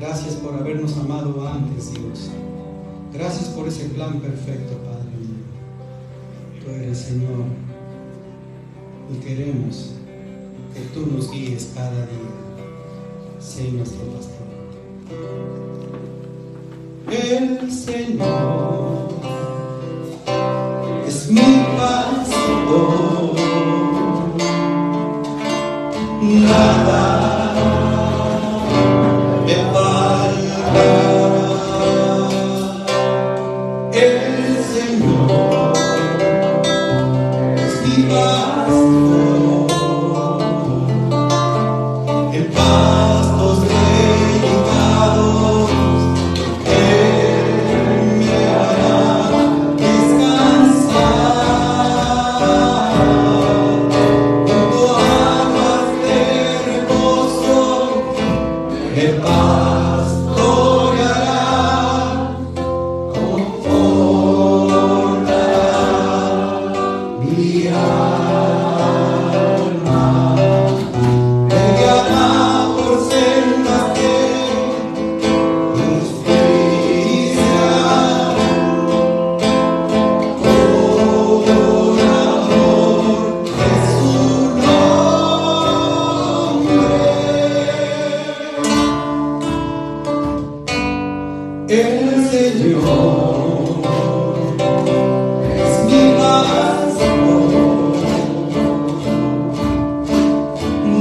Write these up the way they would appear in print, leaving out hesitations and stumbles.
Gracias por habernos amado antes, Dios. Gracias por ese plan perfecto, Padre mío. Tú eres, Señor, y queremos que tú nos guíes cada día. Sé nuestro pastor. El Señor es mi pastor, nada me faltará. El Señor es mi pastor, en pastos delicados Él me hará descansar, junto a aguas de reposo me pastoreará. El Señor es mi pastor,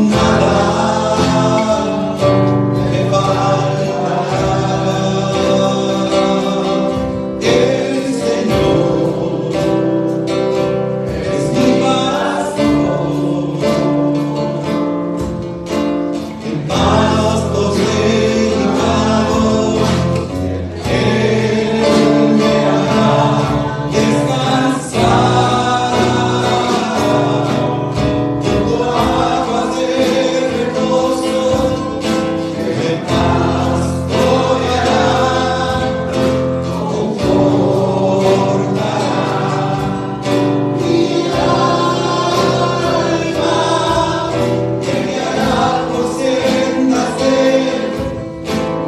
nada me faltará. El Señor es mi pastor, en pastos delicados Él me hará descansar, junto a aguas de reposo me pastoreará, confortará mi alma, Él me hará por sendas de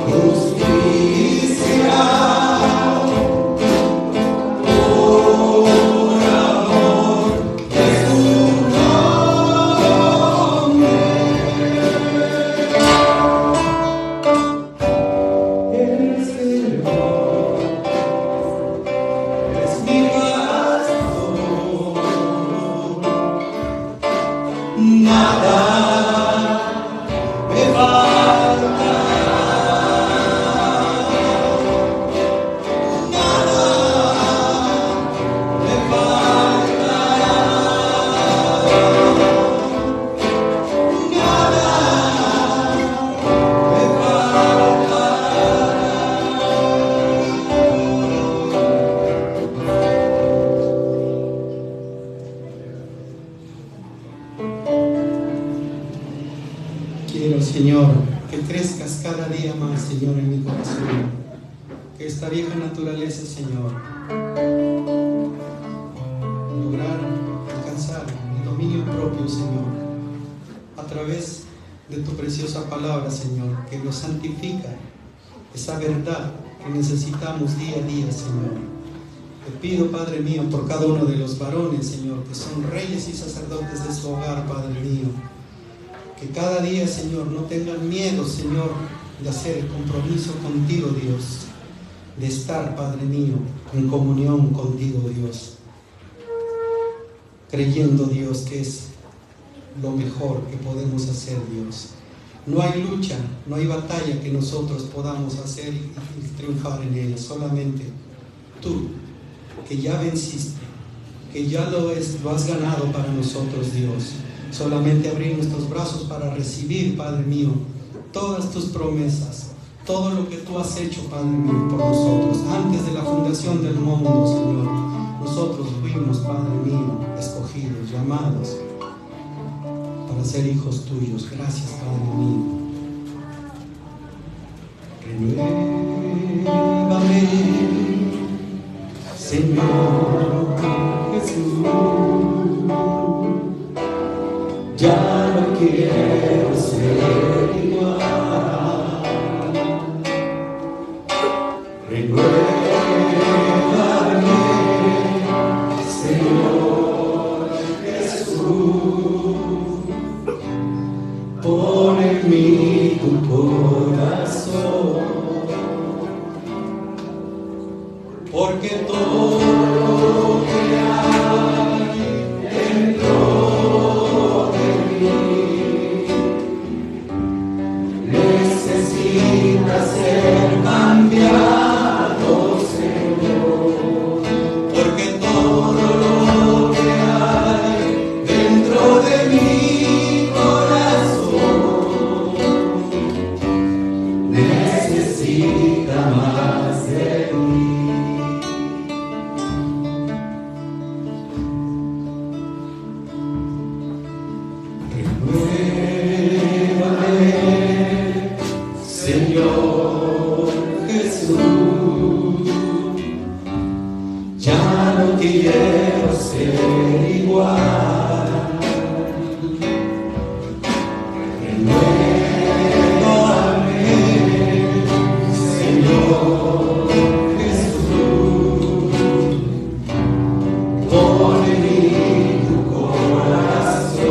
justicia. El Señor es mi pastor, nada me faltará, nada me faltará, nada me faltará. Quiero, Señor, que crezcas cada día más, Señor, en mi corazón. Que esta vieja naturaleza, Señor, lograr alcanzar el dominio propio, Señor, a través de tu preciosa palabra, Señor, que nos santifica, esa verdad que necesitamos día a día, Señor. Te pido, Padre mío, por cada uno de los varones, Señor, que son reyes y sacerdotes de su hogar, Padre mío, que cada día, Señor, no tengan miedo, Señor, de hacer el compromiso contigo, Dios, de estar, Padre mío, en comunión contigo, Dios, creyendo, Dios, que es lo mejor que podemos hacer, Dios. No hay lucha, no hay batalla que nosotros podamos hacer y triunfar en ella, solamente tú, que ya venciste, que ya lo has ganado para nosotros, Dios. Solamente abrir nuestros brazos para recibir, Padre mío, todas tus promesas, todo lo que tú has hecho, Padre mío, por nosotros. Antes de la fundación del mundo, Señor, nosotros fuimos, Padre mío, escogidos, llamados para ser hijos tuyos. Gracias, Padre mío. Renuévame, Señor Jesús. Ya no quiero ser igual. quiero ser igual. Renuévame, Señor Jesús, pon en mí tu corazón,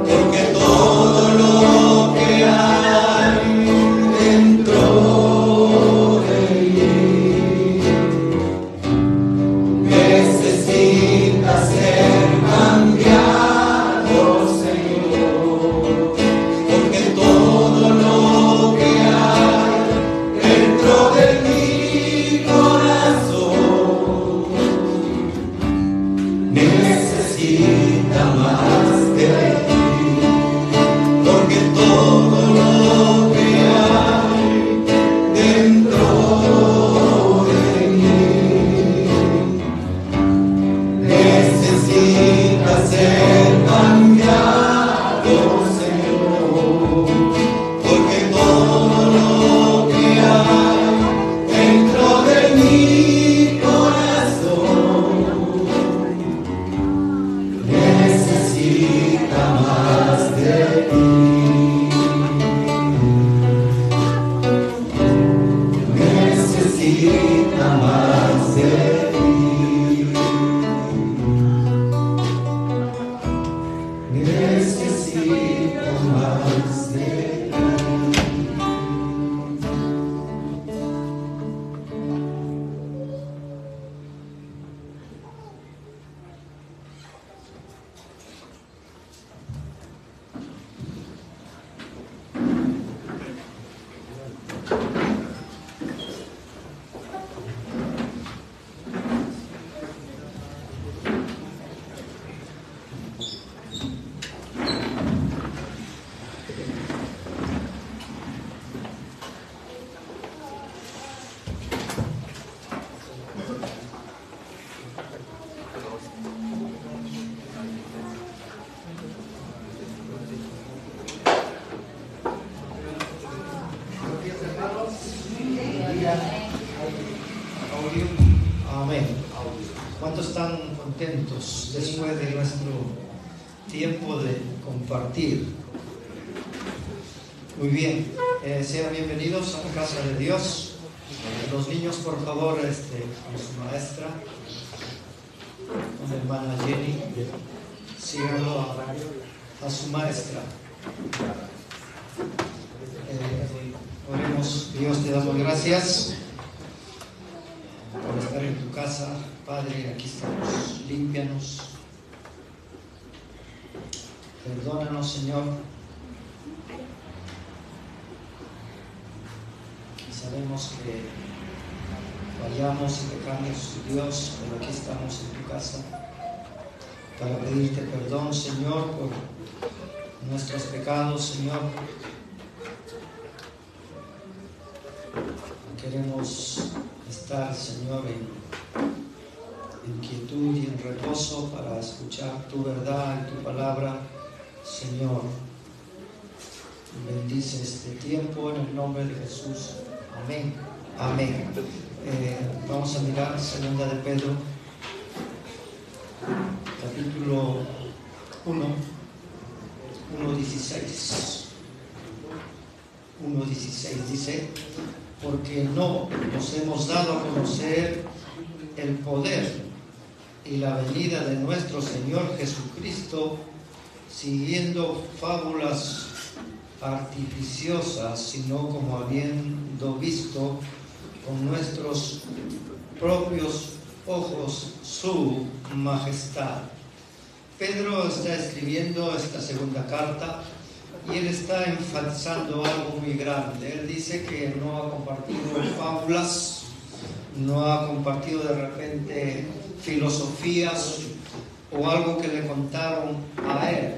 porque todo lo que hay dentro de mí necesita ser cambiado, Señor, porque todo lo que hay dentro de mi corazón necesita más de ti, porque todo lo que hay dentro de mí necesita ser cambiado, Señor, porque todo lo que hay dentro de mi corazón necesita más de ti, necesita más de ti, necesita más de ti. Amén. ¿Cuántos están contentos después de nuestro tiempo de compartir? Muy bien, sean bienvenidos a la casa de Dios. Los niños, por favor, con su maestra, con la hermana Jenny, síganlo a su maestra. Oremos. Dios, te damos gracias por estar en tu casa, Padre. Aquí estamos, límpianos, perdónanos, Señor. Y sabemos que fallamos y pecamos, Dios, pero aquí estamos en tu casa para pedirte perdón, Señor, por nuestros pecados, Señor. Queremos estar, Señor, en quietud y en reposo para escuchar tu verdad y tu palabra, Señor. Bendice este tiempo en el nombre de Jesús. Amén. Amén. Vamos a mirar 2 de Pedro, capítulo 1, 1:16. 1:16 dice: porque no nos hemos dado a conocer el poder y la venida de nuestro Señor Jesucristo siguiendo fábulas artificiosas, sino como habiendo visto con nuestros propios ojos su majestad. Pedro está escribiendo esta segunda carta y él está enfatizando algo muy grande. Él dice que no ha compartido fábulas, no ha compartido de repente filosofías o algo que le contaron a él.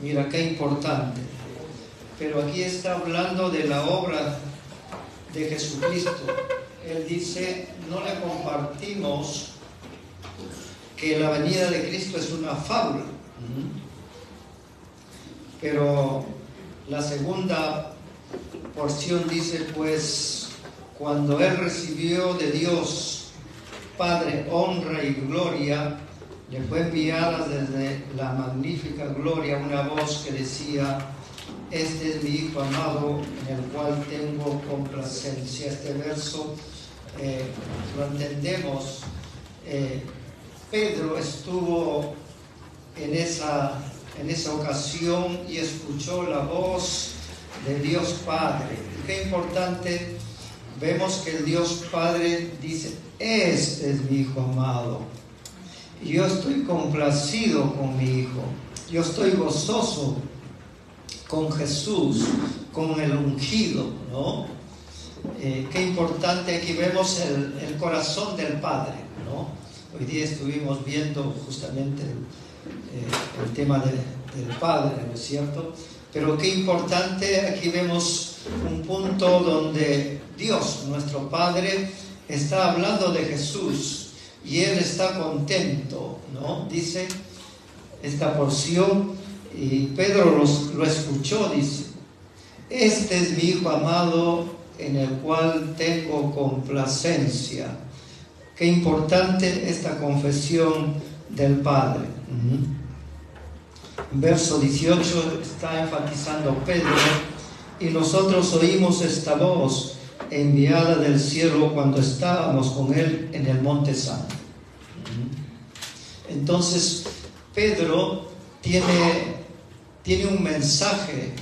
Mira qué importante. Pero aquí está hablando de la obra de Jesucristo. Él dice, no le compartimos que la venida de Cristo es una fábula. Pero la segunda porción dice, pues cuando él recibió de Dios Padre honra y gloria, le fue enviada desde la magnífica gloria una voz que decía: este es mi Hijo amado, en el cual tengo complacencia. Este verso lo entendemos. Pedro estuvo en esa ocasión y escuchó la voz de Dios Padre. Y qué importante, vemos que el Dios Padre dice: este es mi Hijo amado. Y yo estoy complacido con mi Hijo. Yo estoy gozoso con Jesús, con el ungido, ¿no? Qué importante, aquí vemos el corazón del Padre, ¿no? Hoy día estuvimos viendo justamente el tema del Padre, ¿no es cierto? Pero qué importante, aquí vemos un punto donde Dios, nuestro Padre, está hablando de Jesús y Él está contento, ¿no? Dice esta porción, y Pedro lo escuchó, dice: este es mi Hijo amado, en el cual tengo complacencia. Qué importante esta confesión del Padre. Verso 18 está enfatizando Pedro: y nosotros oímos esta voz enviada del cielo cuando estábamos con él en el Monte Santo. Entonces Pedro tiene un mensaje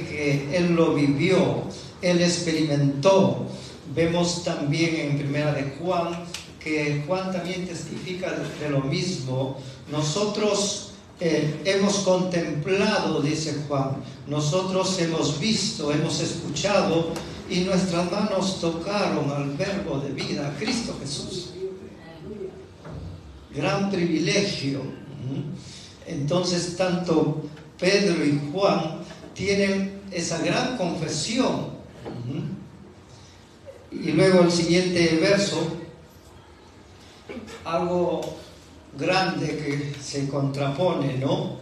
que él lo vivió, él experimentó. Vemos también en Primera de Juan que Juan también testifica de lo mismo. Nosotros hemos contemplado, dice Juan, nosotros hemos visto, hemos escuchado, y nuestras manos tocaron al Verbo de vida, a Cristo Jesús. Gran privilegio. Entonces tanto Pedro y Juan tienen esa gran confesión. Y luego el siguiente verso, algo grande que se contrapone, ¿no?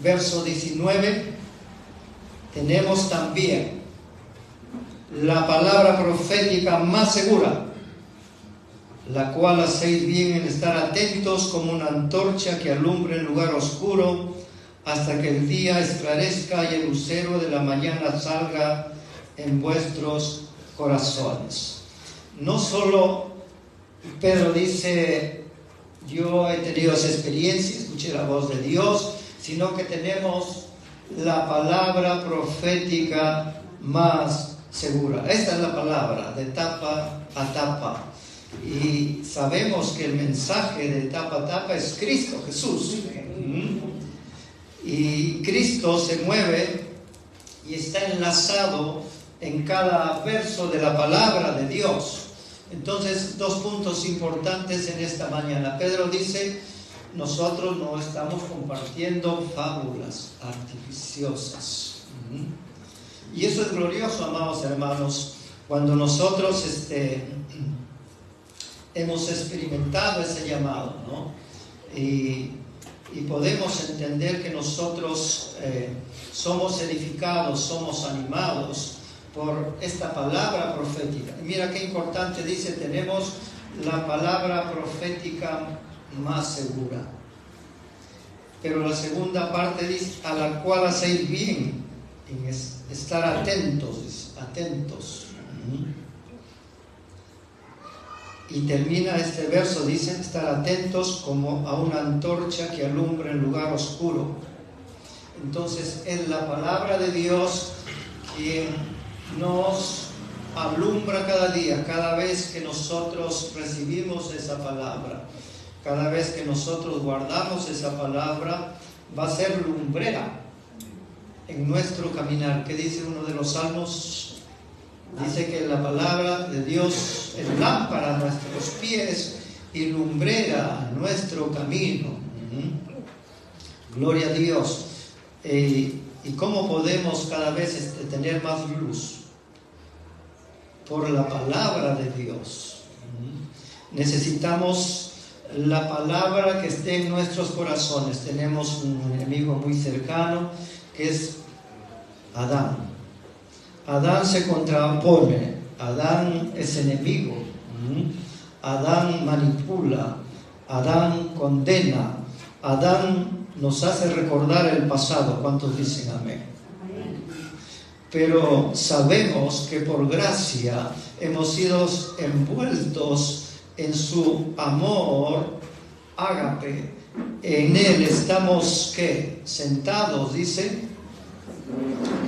Verso 19, tenemos también la palabra profética más segura, la cual hacéis bien en estar atentos como una antorcha que alumbra en lugar oscuro, hasta que el día esclarezca y el lucero de la mañana salga en vuestros corazones. No solo Pedro dice: yo he tenido esa experiencia, escuché la voz de Dios, sino que tenemos la palabra profética más segura. Esta es la palabra, de tapa a tapa. Y sabemos que el mensaje de tapa a tapa es Cristo Jesús. Y Cristo se mueve y está enlazado en cada verso de la palabra de Dios. Entonces, dos puntos importantes en esta mañana. Pedro dice: nosotros no estamos compartiendo fábulas artificiosas. Y eso es glorioso, amados hermanos, cuando nosotros hemos experimentado ese llamado, ¿no? Y podemos entender que nosotros somos edificados, somos animados por esta palabra profética. Y mira qué importante, dice: tenemos la palabra profética más segura. Pero la segunda parte dice: a la cual hacéis bien en estar atentos, atentos. Y termina este verso, dice: estar atentos como a una antorcha que alumbra en lugar oscuro. Entonces es la palabra de Dios quien nos alumbra cada día, cada vez que nosotros recibimos esa palabra, cada vez que nosotros guardamos esa palabra, va a ser lumbrera en nuestro caminar. ¿Qué dice uno de los salmos? Dice que la palabra de Dios es lámpara a nuestros pies y lumbrera nuestro camino. Gloria a Dios. ¿Y cómo podemos cada vez tener más luz? Por la palabra de Dios. Necesitamos la palabra que esté en nuestros corazones. Tenemos un enemigo muy cercano que es Adán. Adán se contrapone, Adán es enemigo, Adán manipula, Adán condena, Adán nos hace recordar el pasado. ¿Cuántos dicen amén? Pero sabemos que por gracia hemos sido envueltos en su amor ágape. En él estamos, ¿qué? Sentados, dice,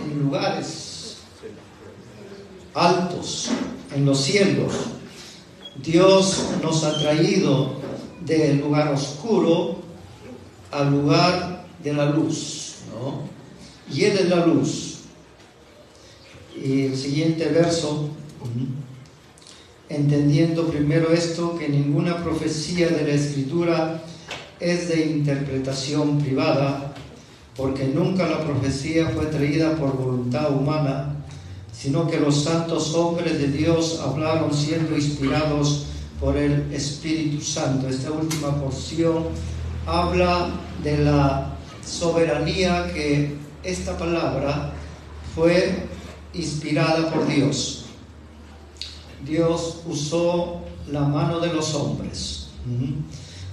en lugares altos, en los cielos. Dios nos ha traído del lugar oscuro al lugar de la luz, ¿no? Y Él es la luz. Y el siguiente verso, entendiendo primero esto, que ninguna profecía de la Escritura es de interpretación privada, porque nunca la profecía fue traída por voluntad humana, sino que los santos hombres de Dios hablaron siendo inspirados por el Espíritu Santo. Esta última porción habla de la soberanía, que esta palabra fue inspirada por Dios. Dios usó la mano de los hombres.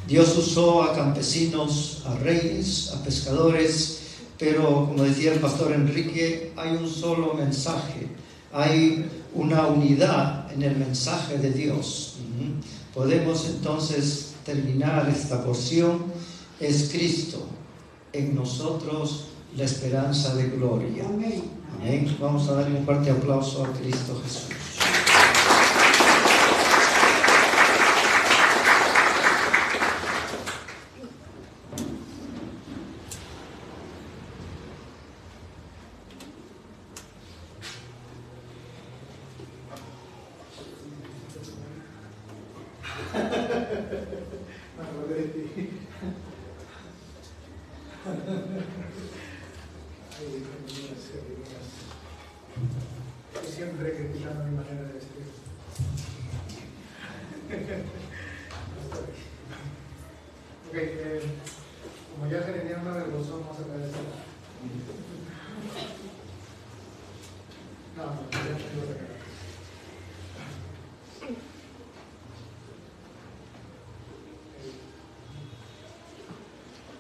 Dios usó a campesinos, a reyes, a pescadores, pero como decía el pastor Enrique, hay un solo mensaje, hay una unidad en el mensaje de Dios. Podemos entonces terminar esta porción. Es Cristo en nosotros la esperanza de gloria. Amén. Vamos a darle un fuerte aplauso a Cristo Jesús. Siempre criticando mi manera de vestir. Ok, como ya Jeremías me avergonzó, vamos a agradecer. No, ya tengo que acabar.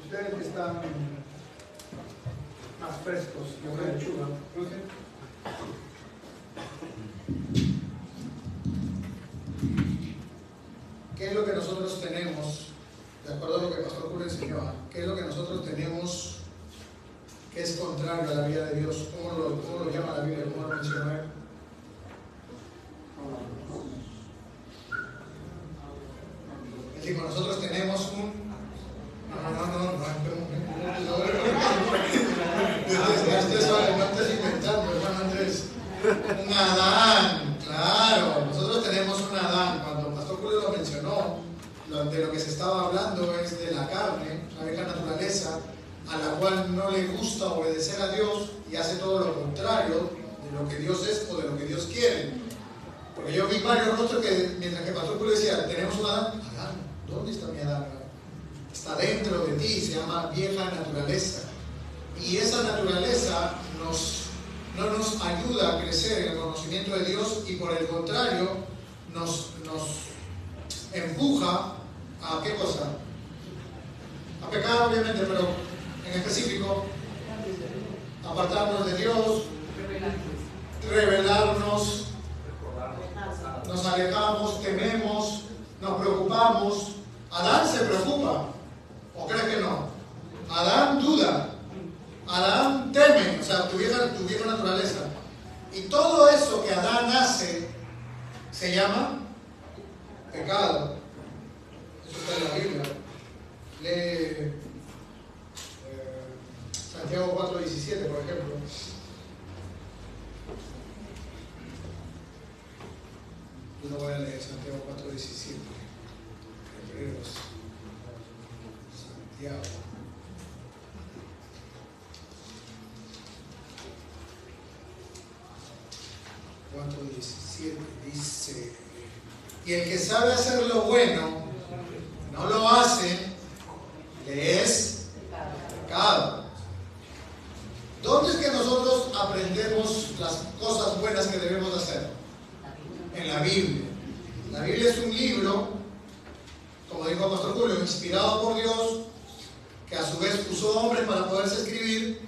Ustedes que están más frescos, yo de lechuga, ¿qué es lo que nosotros tenemos, de acuerdo a lo que el pastor Julio enseñó, qué es lo que nosotros tenemos que es contrario a la vida de Dios? ¿Cómo lo llama la Biblia? ¿Cómo lo menciona él? Es decir, nosotros tenemos un... No estés inventando, hermano Andrés. Un Adán, claro. Nosotros tenemos un Adán. Cuando el pastor Julio lo mencionó, de lo que se estaba hablando es de la carne, la vieja naturaleza, a la cual no le gusta obedecer a Dios y hace todo lo contrario de lo que Dios es o de lo que Dios quiere. Porque yo vi varios rostros que, mientras que el pastor Julio decía, tenemos un Adán. Adán, ¿dónde está mi Adán? Está dentro de ti, se llama vieja naturaleza. Y esa naturaleza no nos ayuda a crecer en el conocimiento de Dios, y por el contrario nos empuja a ¿qué cosa? A pecar, obviamente, pero en específico apartarnos de Dios, rebelarnos, nos alejamos, tememos, nos preocupamos. Adán se preocupa, ¿o crees que no? Adán duda, Adán teme, o sea, tu vieja naturaleza. Y todo eso que Adán hace se llama pecado. Eso está en la Biblia. Lee Santiago 4:17, por ejemplo. Yo no voy a leer Santiago 4:17. Hebreos. Santiago. Dice: y el que sabe hacer lo bueno, no lo hace, le es pecado. ¿Dónde es que nosotros aprendemos las cosas buenas que debemos hacer? En la Biblia. La Biblia es un libro, como dijo el pastor Julio, inspirado por Dios, que a su vez usó hombres para poderse escribir,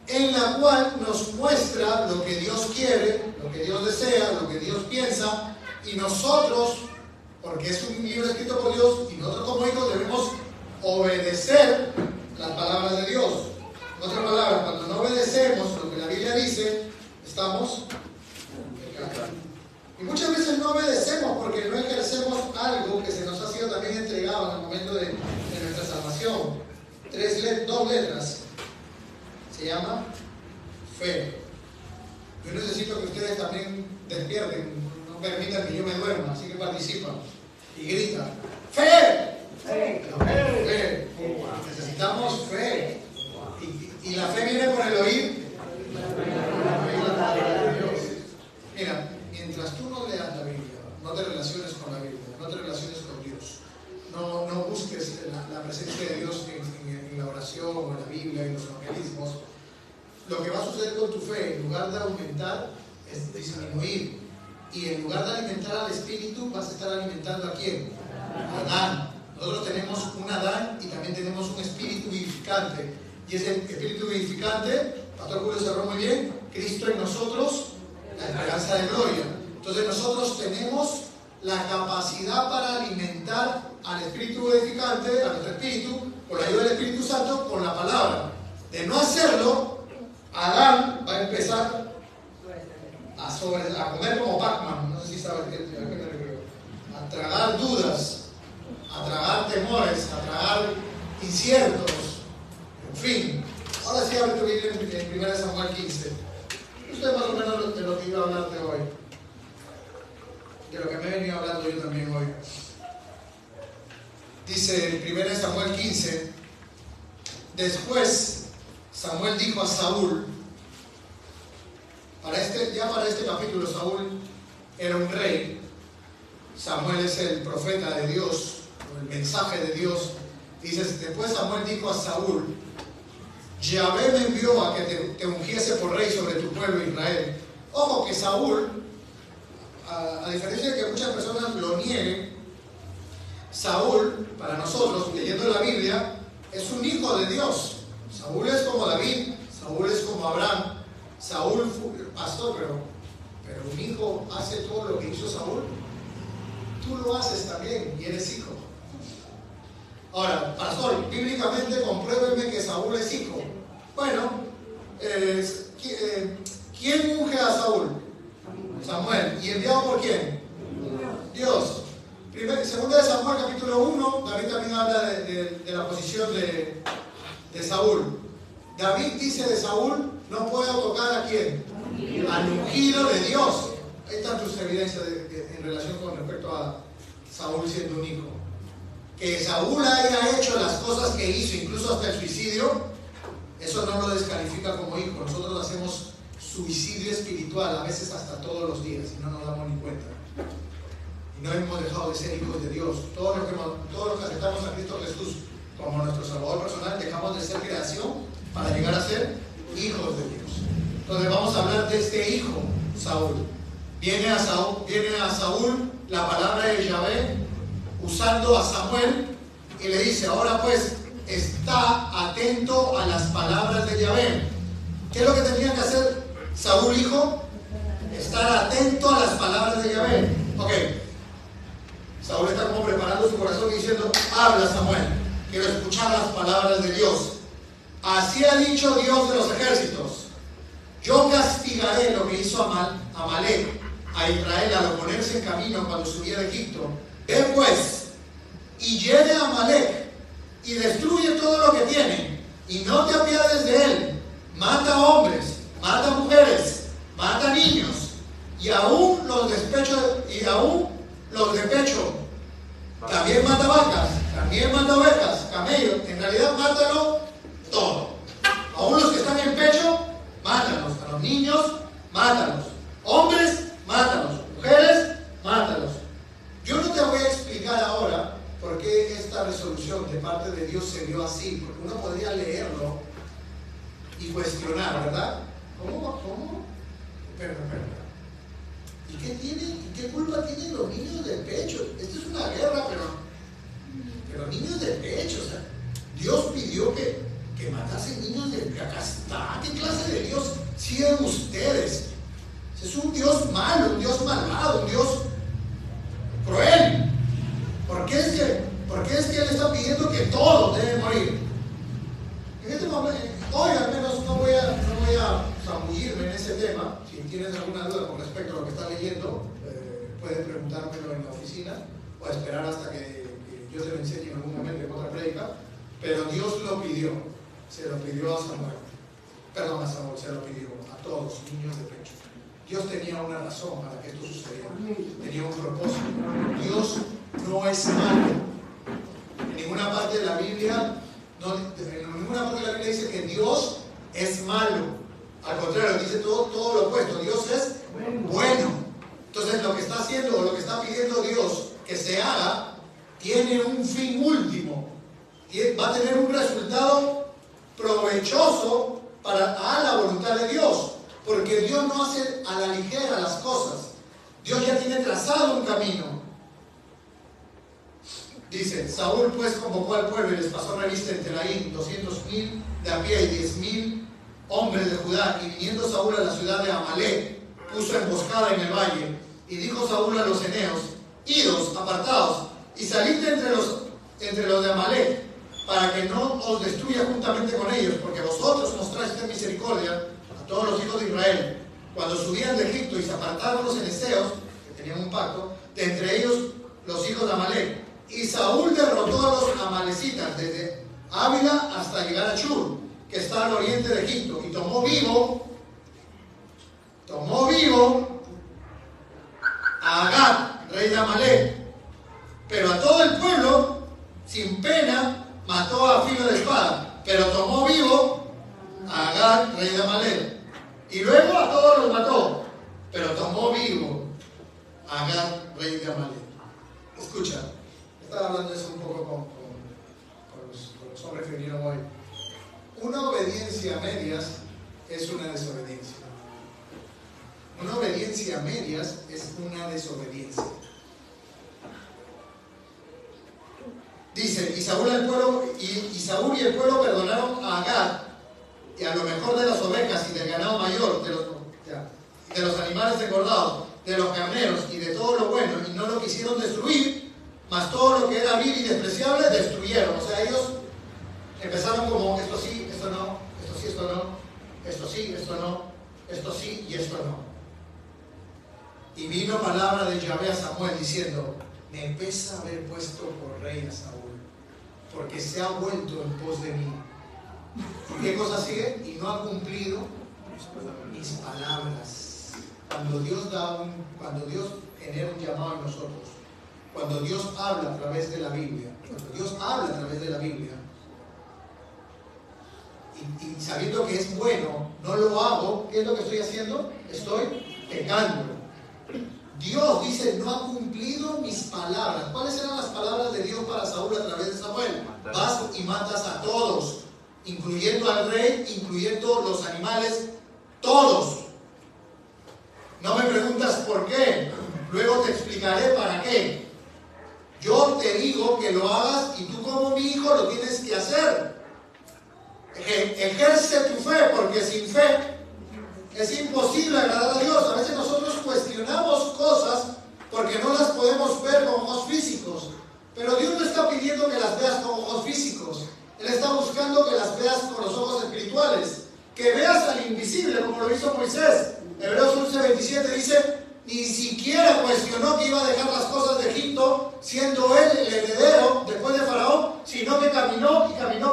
en la cual nos muestra lo que Dios quiere, lo que Dios desea, lo que Dios piensa, y nosotros, porque es un libro escrito por Dios, y nosotros como hijos debemos obedecer las palabras de Dios. En otras palabras, cuando no obedecemos lo que la Biblia dice, estamos pecando. Y muchas veces no obedecemos porque no ejercemos algo que se nos ha sido también entregado en el momento de nuestra salvación. Dos letras. Se llama fe. Yo necesito que ustedes también despierten, no permitan que yo me duerma, así que participan y gritan: ¡fe! ¡Fe! ¡Fe! Necesitamos fe. Y la fe viene por el oír. Mira, mientras tú no leas la Biblia, no te relaciones con la Biblia, no te relaciones con Dios, no busques la presencia de Dios en la oración o en la Biblia, en los evangelismos, lo que va a suceder con tu fe, en lugar de aumentar, es disminuir. Y en lugar de alimentar al espíritu, vas a estar alimentando ¿a quién? A Adán. Nosotros tenemos un Adán y también tenemos un espíritu vivificante. Y ese espíritu vivificante, Pastor Julio cerró muy bien, Cristo en nosotros, la esperanza de gloria. Entonces nosotros tenemos la capacidad para alimentar al espíritu vivificante, a nuestro espíritu, por la ayuda del Espíritu Santo, con la palabra. De no hacerlo, Adán va a empezar a comer como Pac-Man, no sé si sabes qué me refiero, a tragar dudas, a tragar temores, a tragar inciertos, en fin. Ahora sí abre tu Biblia en 1 Samuel 15. Esto es más o menos de lo que iba a hablar de hoy, de lo que me he venido hablando yo también hoy. Dice en 1 Samuel 15: después Samuel dijo a Saúl, para este capítulo Saúl era un rey, Samuel es el profeta de Dios, el mensaje de Dios. Dice, después Samuel dijo a Saúl: Yahvé me envió a que te ungiese por rey sobre tu pueblo Israel. Ojo que Saúl, a diferencia de que muchas personas lo nieguen, Saúl, para nosotros, leyendo la Biblia, es un hijo de Dios. Saúl es como David, Saúl es como Abraham. Saúl fue pastor, pero un hijo hace todo lo que hizo Saúl. Tú lo haces también y eres hijo. Ahora, pastor, bíblicamente compruébeme que Saúl es hijo. Bueno, ¿quién unge a Saúl? Samuel. ¿Y enviado por quién? Dios. Segunda de Samuel, capítulo 1, David también habla de la posición de Saúl. David dice de Saúl: no puedo tocar ¿a quién? Al ungido de Dios. Ahí están tus evidencias en relación con respecto a Saúl siendo un hijo. Que Saúl haya hecho las cosas que hizo, incluso hasta el suicidio, eso no lo descalifica como hijo. Nosotros hacemos suicidio espiritual, a veces hasta todos los días, y no nos damos ni cuenta. Y no hemos dejado de ser hijos de Dios. Todos los que aceptamos a Cristo Jesús como nuestro Salvador personal, dejamos de ser creación para llegar a ser hijos de Dios. Entonces vamos a hablar de este hijo, Saúl. Viene a Saúl la palabra de Yahvé usando a Samuel y le dice: ahora pues, está atento a las palabras de Yahvé. ¿Qué es lo que tenía que hacer Saúl, hijo? Estar atento a las palabras de Yahvé. Ok. Saúl está como preparando su corazón y diciendo: habla, Samuel, quiero escuchar las palabras de Dios. Así ha dicho Dios de los ejércitos: yo castigaré lo que hizo Amalek a Israel al oponerse en camino cuando subía de Egipto. Ve pues, y hiere a Amalek, y destruye todo lo que tiene, y no te apiades de él. Mata hombres, mata mujeres, mata niños, y aún los de pecho. También mata vacas, también mata ovejas, camellos. En realidad, mátalo todo. Aún los que están en pecho, mátalos. A los niños, mátalos. Hombres, mátalos. Mujeres, mátalos. Yo no te voy a explicar ahora por qué esta resolución de parte de Dios se vio así, porque uno podría leerlo y cuestionar, ¿verdad? ¿Cómo? Pero. ¿Y qué culpa tienen los niños de pecho? Esto es una guerra, pero niños de pecho, o sea, Dios pidió que matasen niños de pecho. Acá está. ¿Qué clase de Dios siguen ustedes? Es un Dios malo, un Dios malvado, un Dios cruel. ¿Por qué es que Él está pidiendo que todos deben morir? En este momento, hoy al menos no voy a zambullirme en ese tema. Si tienes alguna duda con respecto a lo que estás leyendo, puedes preguntármelo en la oficina o esperar hasta que yo te lo enseñe en algún momento en otra prédica. Pero Dios lo pidió, se lo pidió a Samuel. Perdón, a Samuel, se lo pidió a todos, niños de pecho. Dios tenía una razón para que esto sucediera, tenía un propósito. Dios no es malo. En ninguna parte de la Biblia dice que Dios es malo. Al contrario, dice todo lo opuesto. Dios es bueno. Entonces lo que está haciendo o lo que está pidiendo Dios que se haga tiene un fin último. Va a tener un resultado provechoso a la voluntad de Dios. Porque Dios no hace a la ligera las cosas. Dios ya tiene trazado un camino. Dice, Saúl pues convocó al pueblo y les pasó revista en Telaín, 200,000 de a pie y 10,000 hombres de Judá. Y viniendo Saúl a la ciudad de Amalek, puso emboscada en el valle. Y dijo Saúl a los eneos, idos, apartaos, y salid entre los de Amalek, para que no os destruya juntamente con ellos, porque vosotros mostraste misericordia a todos los hijos de Israel, cuando subían de Egipto y se apartaron los eneseos, que tenían un pacto, de entre ellos los hijos de Amalek. Y Saúl derrotó a los amalecitas desde Ávila hasta llegar a Chur, que está al oriente de Egipto, y tomó vivo a Agag, rey de Amalek. Pero a todo el pueblo, sin pena, mató a filo de espada, pero tomó vivo a Agag, rey de Amalek. Y luego a todos los mató, pero tomó vivo a Agag, rey de Amalek. Escucha, estaba hablando de eso un poco con los hombres que vinieron hoy. Una obediencia a medias es una desobediencia. Una obediencia a medias es una desobediencia. Dice, y Saúl y el pueblo perdonaron a Agag y a lo mejor de las ovejas y del ganado mayor, de los animales engordados, de los carneros y de todo lo bueno, y no lo quisieron destruir, mas todo lo que era vil y despreciable destruyeron. O sea, ellos empezaron como esto sí, esto no, esto sí, esto no, esto sí, esto no, esto sí y esto no. Y vino palabra de Yahvé a Samuel diciendo, me pesa haber puesto por rey a Saúl, porque se ha vuelto en pos de mí. ¿Y qué cosa sigue? Y no ha cumplido mis palabras. Cuando Dios genera un llamado en nosotros, cuando Dios habla a través de la Biblia, y sabiendo que es bueno, no lo hago, ¿qué es lo que estoy haciendo? Estoy pecando. Dios dice, no ha cumplido mis palabras. ¿Cuáles eran las palabras de Dios para Saúl a través de Samuel? Vas y matas a todos, incluyendo al rey, incluyendo los animales, todos. No me preguntas por qué, luego te explicaré para qué. Yo te digo que lo hagas y tú como mi hijo lo tienes que hacer. Ejerce tu fe, porque sin fe es imposible agradar a Dios. A veces nosotros cuestionamos cosas porque no las podemos ver con ojos físicos. Pero Dios no está pidiendo que las veas con ojos físicos. Él está buscando que las veas con los ojos espirituales. Que veas al invisible, como lo hizo Moisés. Hebreos 11:27 dice, ni siquiera cuestionó que iba a dejar las cosas de Egipto, siendo él el heredero después de Faraón, sino que caminó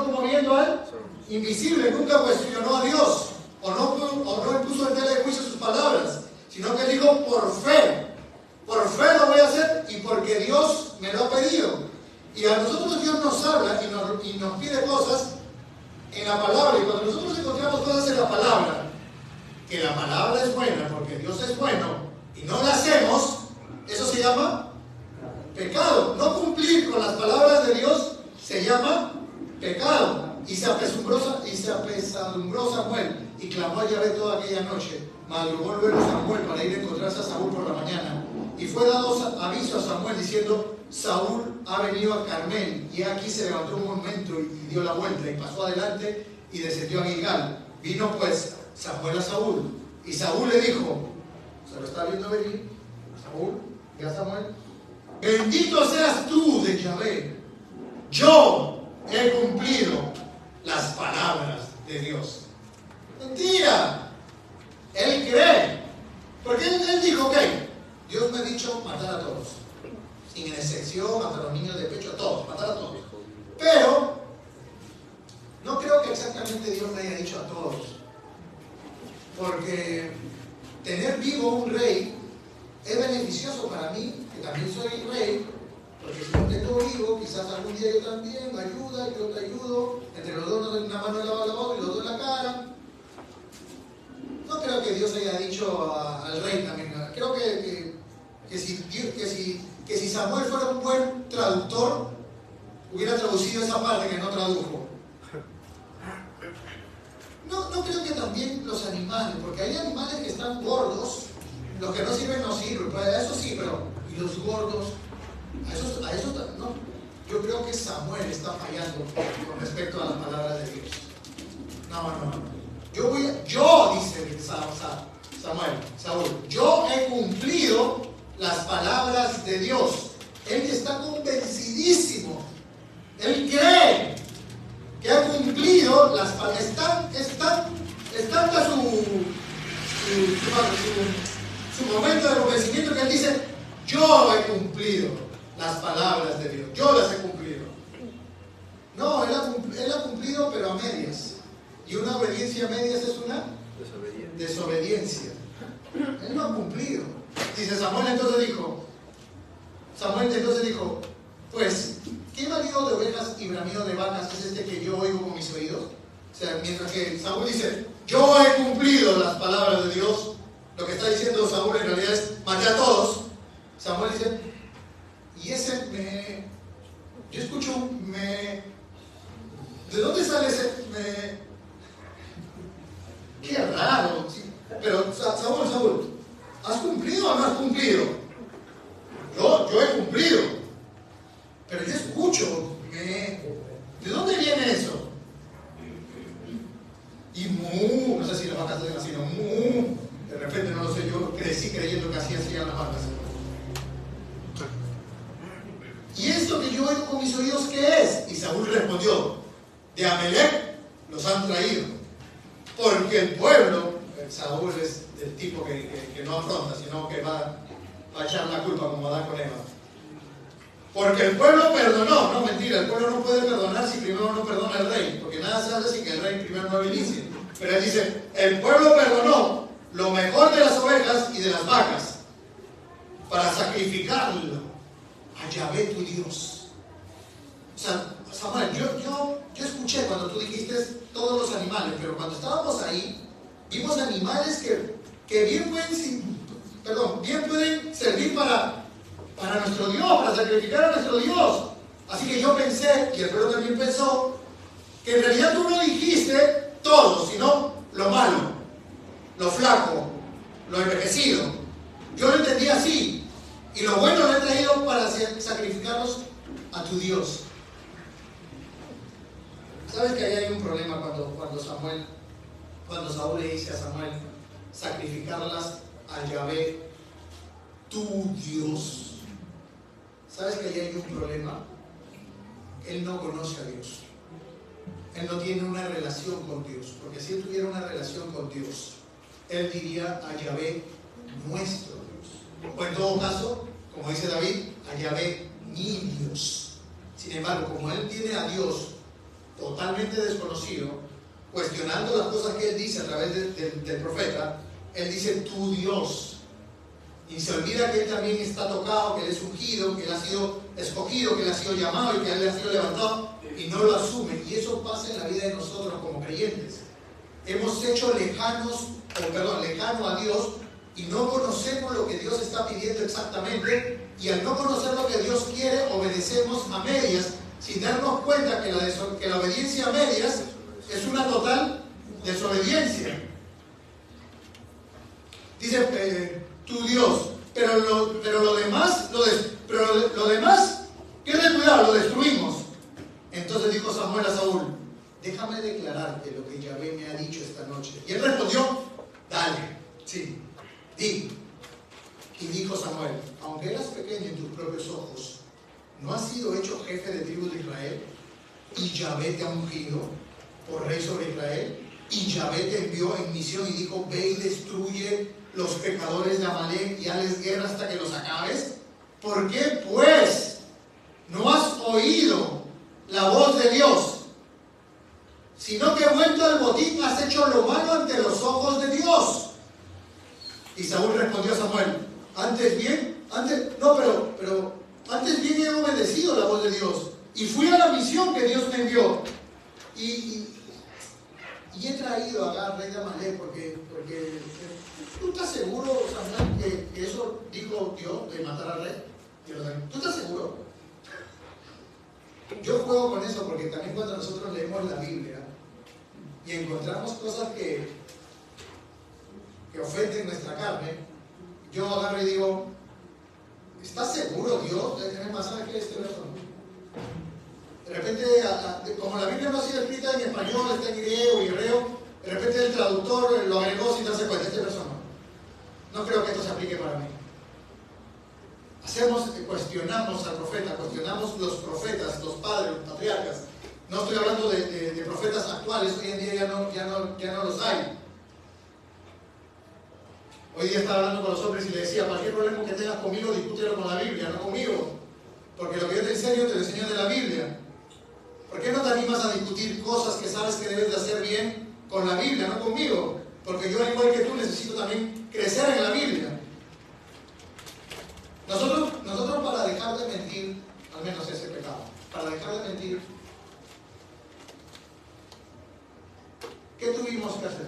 como viendo al invisible. Nunca cuestionó a Dios. O no impuso en tela de juicio sus palabras, sino que dijo, por fe lo voy a hacer y porque Dios me lo ha pedido. Y a nosotros Dios nos habla y nos pide cosas en la palabra, y cuando nosotros encontramos cosas en la palabra, que la palabra es buena porque Dios es bueno, y no la hacemos, eso se llama pecado. No cumplir con las palabras de Dios se llama pecado. Y se apesadumbró Samuel y clamó a Yahvé toda aquella noche. Madrugó luego Samuel para ir a encontrarse a Saúl por la mañana. Y fue dado aviso a Samuel diciendo: Saúl ha venido a Carmel. Y aquí se levantó un momento y dio la vuelta y pasó adelante y descendió a Gilgal. Vino pues Samuel a Saúl. Y Saúl le dijo, se lo está viendo venir, Saúl, y a Samuel: bendito seas tú de Yahvé. Yo he cumplido las palabras de Dios. Mentira. Él cree. Porque él dijo, ok, Dios me ha dicho matar a todos. Sin excepción, matar a los niños de pecho, a todos, matar a todos. Pero no creo que exactamente Dios me haya dicho a todos. Porque tener vivo un rey es beneficioso para mí, que también soy rey. Porque si no tengo vivo, quizás algún día yo también me ayuda, yo te ayudo, entre los dos una mano lava la otra y los dos la cara. No creo que Dios haya dicho al rey también. Creo que si Samuel fuera un buen traductor, hubiera traducido esa parte que no tradujo. No creo que también los animales, porque hay animales que están gordos, los que no sirven no sirven, pues eso sí, pero ¿y los gordos? A eso no. Yo creo que Samuel está fallando con respecto a las palabras de Dios. No. Yo dice Saúl, yo he cumplido las palabras de Dios. Él está convencidísimo. Él cree que ha cumplido las palabras. Es tanta su momento de convencimiento que él dice: yo he cumplido las palabras de Dios. Yo las he cumplido. No, él ha cumplido, pero a medias. Y una obediencia a medias es una desobediencia. Él no ha cumplido. Dice Samuel entonces dijo, pues, ¿qué marido de ovejas y bramido de vacas es este que yo oigo con mis oídos? O sea, mientras que Saúl dice, yo he cumplido las palabras de Dios, lo que está diciendo Saúl en realidad es, maté a todos. Samuel dice, y ese yo escucho ¿de dónde sale ese qué raro? Sí. Pero Saúl, ¿has cumplido o no has cumplido? Yo he cumplido. Pero yo escucho, ¿de dónde viene eso? Y no sé si las vacas hacen así, de repente no lo sé, yo crecí creyendo que así hacían las vacas. ¿Y esto que yo oigo con mis oídos qué es? Y Saúl respondió, de Amelec los han traído. Porque el pueblo, Saúl es el tipo que no afronta, sino que va a echar la culpa como Adán con Eva. Porque el pueblo perdonó. No, mentira, el pueblo no puede perdonar si primero no perdona el rey, porque nada se hace sin que el rey primero no inicie. Pero él dice, el pueblo perdonó lo mejor de las ovejas y de las vacas para sacrificarlo a Yahvé tu Dios. O sea, Samuel, yo escuché cuando tú dijiste todos los animales, pero cuando estábamos ahí, vimos animales que bien pueden servir para nuestro Dios, para sacrificar a nuestro Dios. Así que yo pensé, y el pueblo también pensó, que en realidad tú no dijiste todo, sino lo malo, lo flaco, lo envejecido. Yo lo entendí así, y lo bueno lo he traído para sacrificarlos a tu Dios. ¿Sabes que ahí hay un problema cuando Saúl le dice a Samuel, sacrificarlas a Yahvé, tu Dios? ¿Sabes que ahí hay un problema? Él no conoce a Dios. Él no tiene una relación con Dios. Porque si él tuviera una relación con Dios, él diría a Yahvé, nuestro Dios. O en todo caso, como dice David, a Yahvé, mi Dios. Sin embargo, como él tiene a Dios totalmente desconocido, cuestionando las cosas que él dice a través del profeta, él dice tu Dios. Y se olvida que él también está tocado, que él es ungido, que él ha sido escogido, que él ha sido llamado y que él ha sido levantado, y no lo asume. Y eso pasa en la vida de nosotros como creyentes. Hemos hecho lejano a Dios y no conocemos lo que Dios está pidiendo exactamente, y al no conocer lo que Dios quiere, obedecemos a medias sin darnos cuenta que la obediencia a medias es una total desobediencia. Dice tu Dios, pero lo demás, pierde cuidado, lo destruimos. Entonces dijo Samuel a Saúl, déjame declararte lo que Yahvé me ha dicho esta noche. Y él respondió, dale, sí, di. Y dijo Samuel, aunque eras pequeño en tus propios ojos, ¿no has sido hecho jefe de tribu de Israel? Y Yahvé te ha ungido por rey sobre Israel. Y Yahvé te envió en misión y dijo, ve y destruye los pecadores de Amalek y hazles guerra hasta que los acabes. ¿Por qué pues no has oído la voz de Dios? Sino que vuelto al botín has hecho lo malo ante los ojos de Dios. Y Saúl respondió a Samuel, antes bien he obedecido la voz de Dios y fui a la misión que Dios me envió. Y he traído a Agag, rey de Amalek, porque ¿tú estás seguro, Samuel, que eso dijo Dios de matar al rey? ¿Tú estás seguro? Yo juego con eso porque también cuando nosotros leemos la Biblia y encontramos cosas que ofenden nuestra carne, yo agarro y digo, ¿estás seguro, Dios? ¿Sabes qué es este verso? De repente, como la Biblia no ha sido escrita en español, está en griego y hebreo, de repente el traductor lo agregó sin darse cuenta, este verso no. No creo que esto se aplique para mí. Cuestionamos al profeta, cuestionamos los profetas, los padres, los patriarcas. No estoy hablando de profetas actuales, hoy en día ya no los hay. Hoy día estaba hablando con los hombres y le decía, cualquier problema que tengas conmigo, discútelo con la Biblia, no conmigo. Porque lo que yo te enseño de la Biblia. ¿Por qué no te animas a discutir cosas que sabes que debes de hacer bien con la Biblia, no conmigo? Porque yo, al igual que tú, necesito también crecer en la Biblia. Nosotros para dejar de mentir, al menos ese pecado, para dejar de mentir, ¿qué tuvimos que hacer?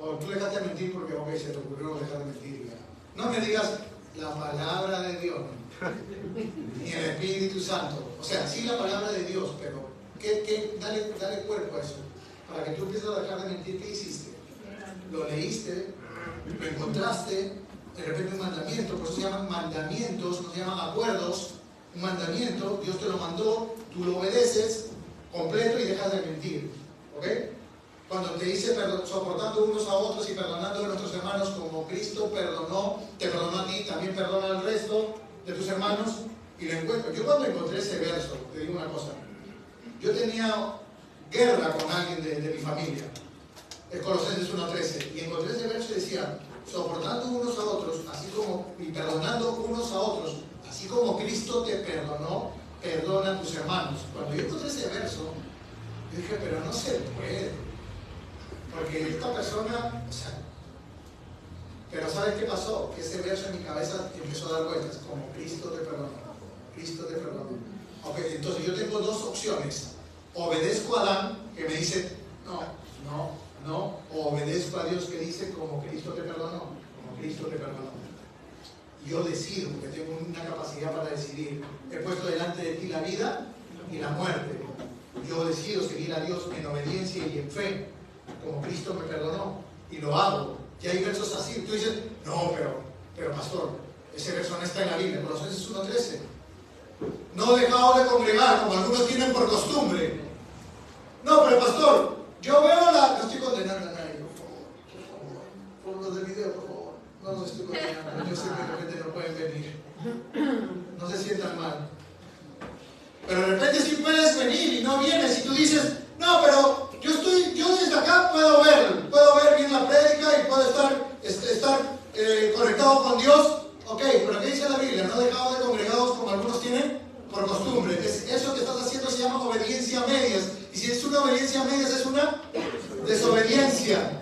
O tú dejaste de mentir porque se te ocurrió dejar de mentir. Ya. No me digas la palabra de Dios, ni el Espíritu Santo. O sea, sí la palabra de Dios, pero dale cuerpo a eso. Para que tú empieces a dejar de mentir, ¿qué hiciste? Lo leíste, lo encontraste, de repente un mandamiento, por eso se llaman mandamientos, no se llaman acuerdos. Un mandamiento, Dios te lo mandó, tú lo obedeces completo y dejas de mentir. ¿Ok? Cuando te dice soportando unos a otros y perdonando a nuestros hermanos como Cristo te perdonó a ti, también perdona al resto de tus hermanos, y lo encuentro. Yo cuando encontré ese verso, te digo una cosa, yo tenía guerra con alguien de mi familia, es Colosenses 1:13, y encontré ese verso y decía, soportando unos a otros, y perdonando unos a otros, así como Cristo te perdonó, perdona a tus hermanos. Cuando yo encontré ese verso, yo dije, pero no se puede. Porque esta persona, pero ¿sabes qué pasó? Que ese verso en mi cabeza empezó a dar vueltas, como Cristo te perdonó, Cristo te perdonó. Ok, entonces yo tengo dos opciones. Obedezco a Adán, que me dice, no, o obedezco a Dios que dice, como Cristo te perdonó, como Cristo te perdonó. Yo decido, porque tengo una capacidad para decidir. He puesto delante de ti la vida y la muerte. Yo decido seguir a Dios en obediencia y en fe, como Cristo me perdonó, y lo hago. Y hay versos así, tú dices, no, pero pastor, ese verso no está en la Biblia. Colosenses 1:13. No he dejado de congregar, como algunos tienen por costumbre. No, pero pastor, yo veo no estoy condenando a nadie, por los del video, por favor. No los estoy condenando, yo sé que de repente no pueden venir. No se sientan mal. Pero de repente sí puedes venir y no vienes y tú dices, no, pero yo desde acá puedo ver bien la prédica y puedo estar conectado con Dios. Ok, pero ¿qué dice la Biblia? No dejado de congregados como algunos tienen por costumbre. Eso que estás haciendo se llama obediencia a medias. Y si es una obediencia a medias, es una desobediencia.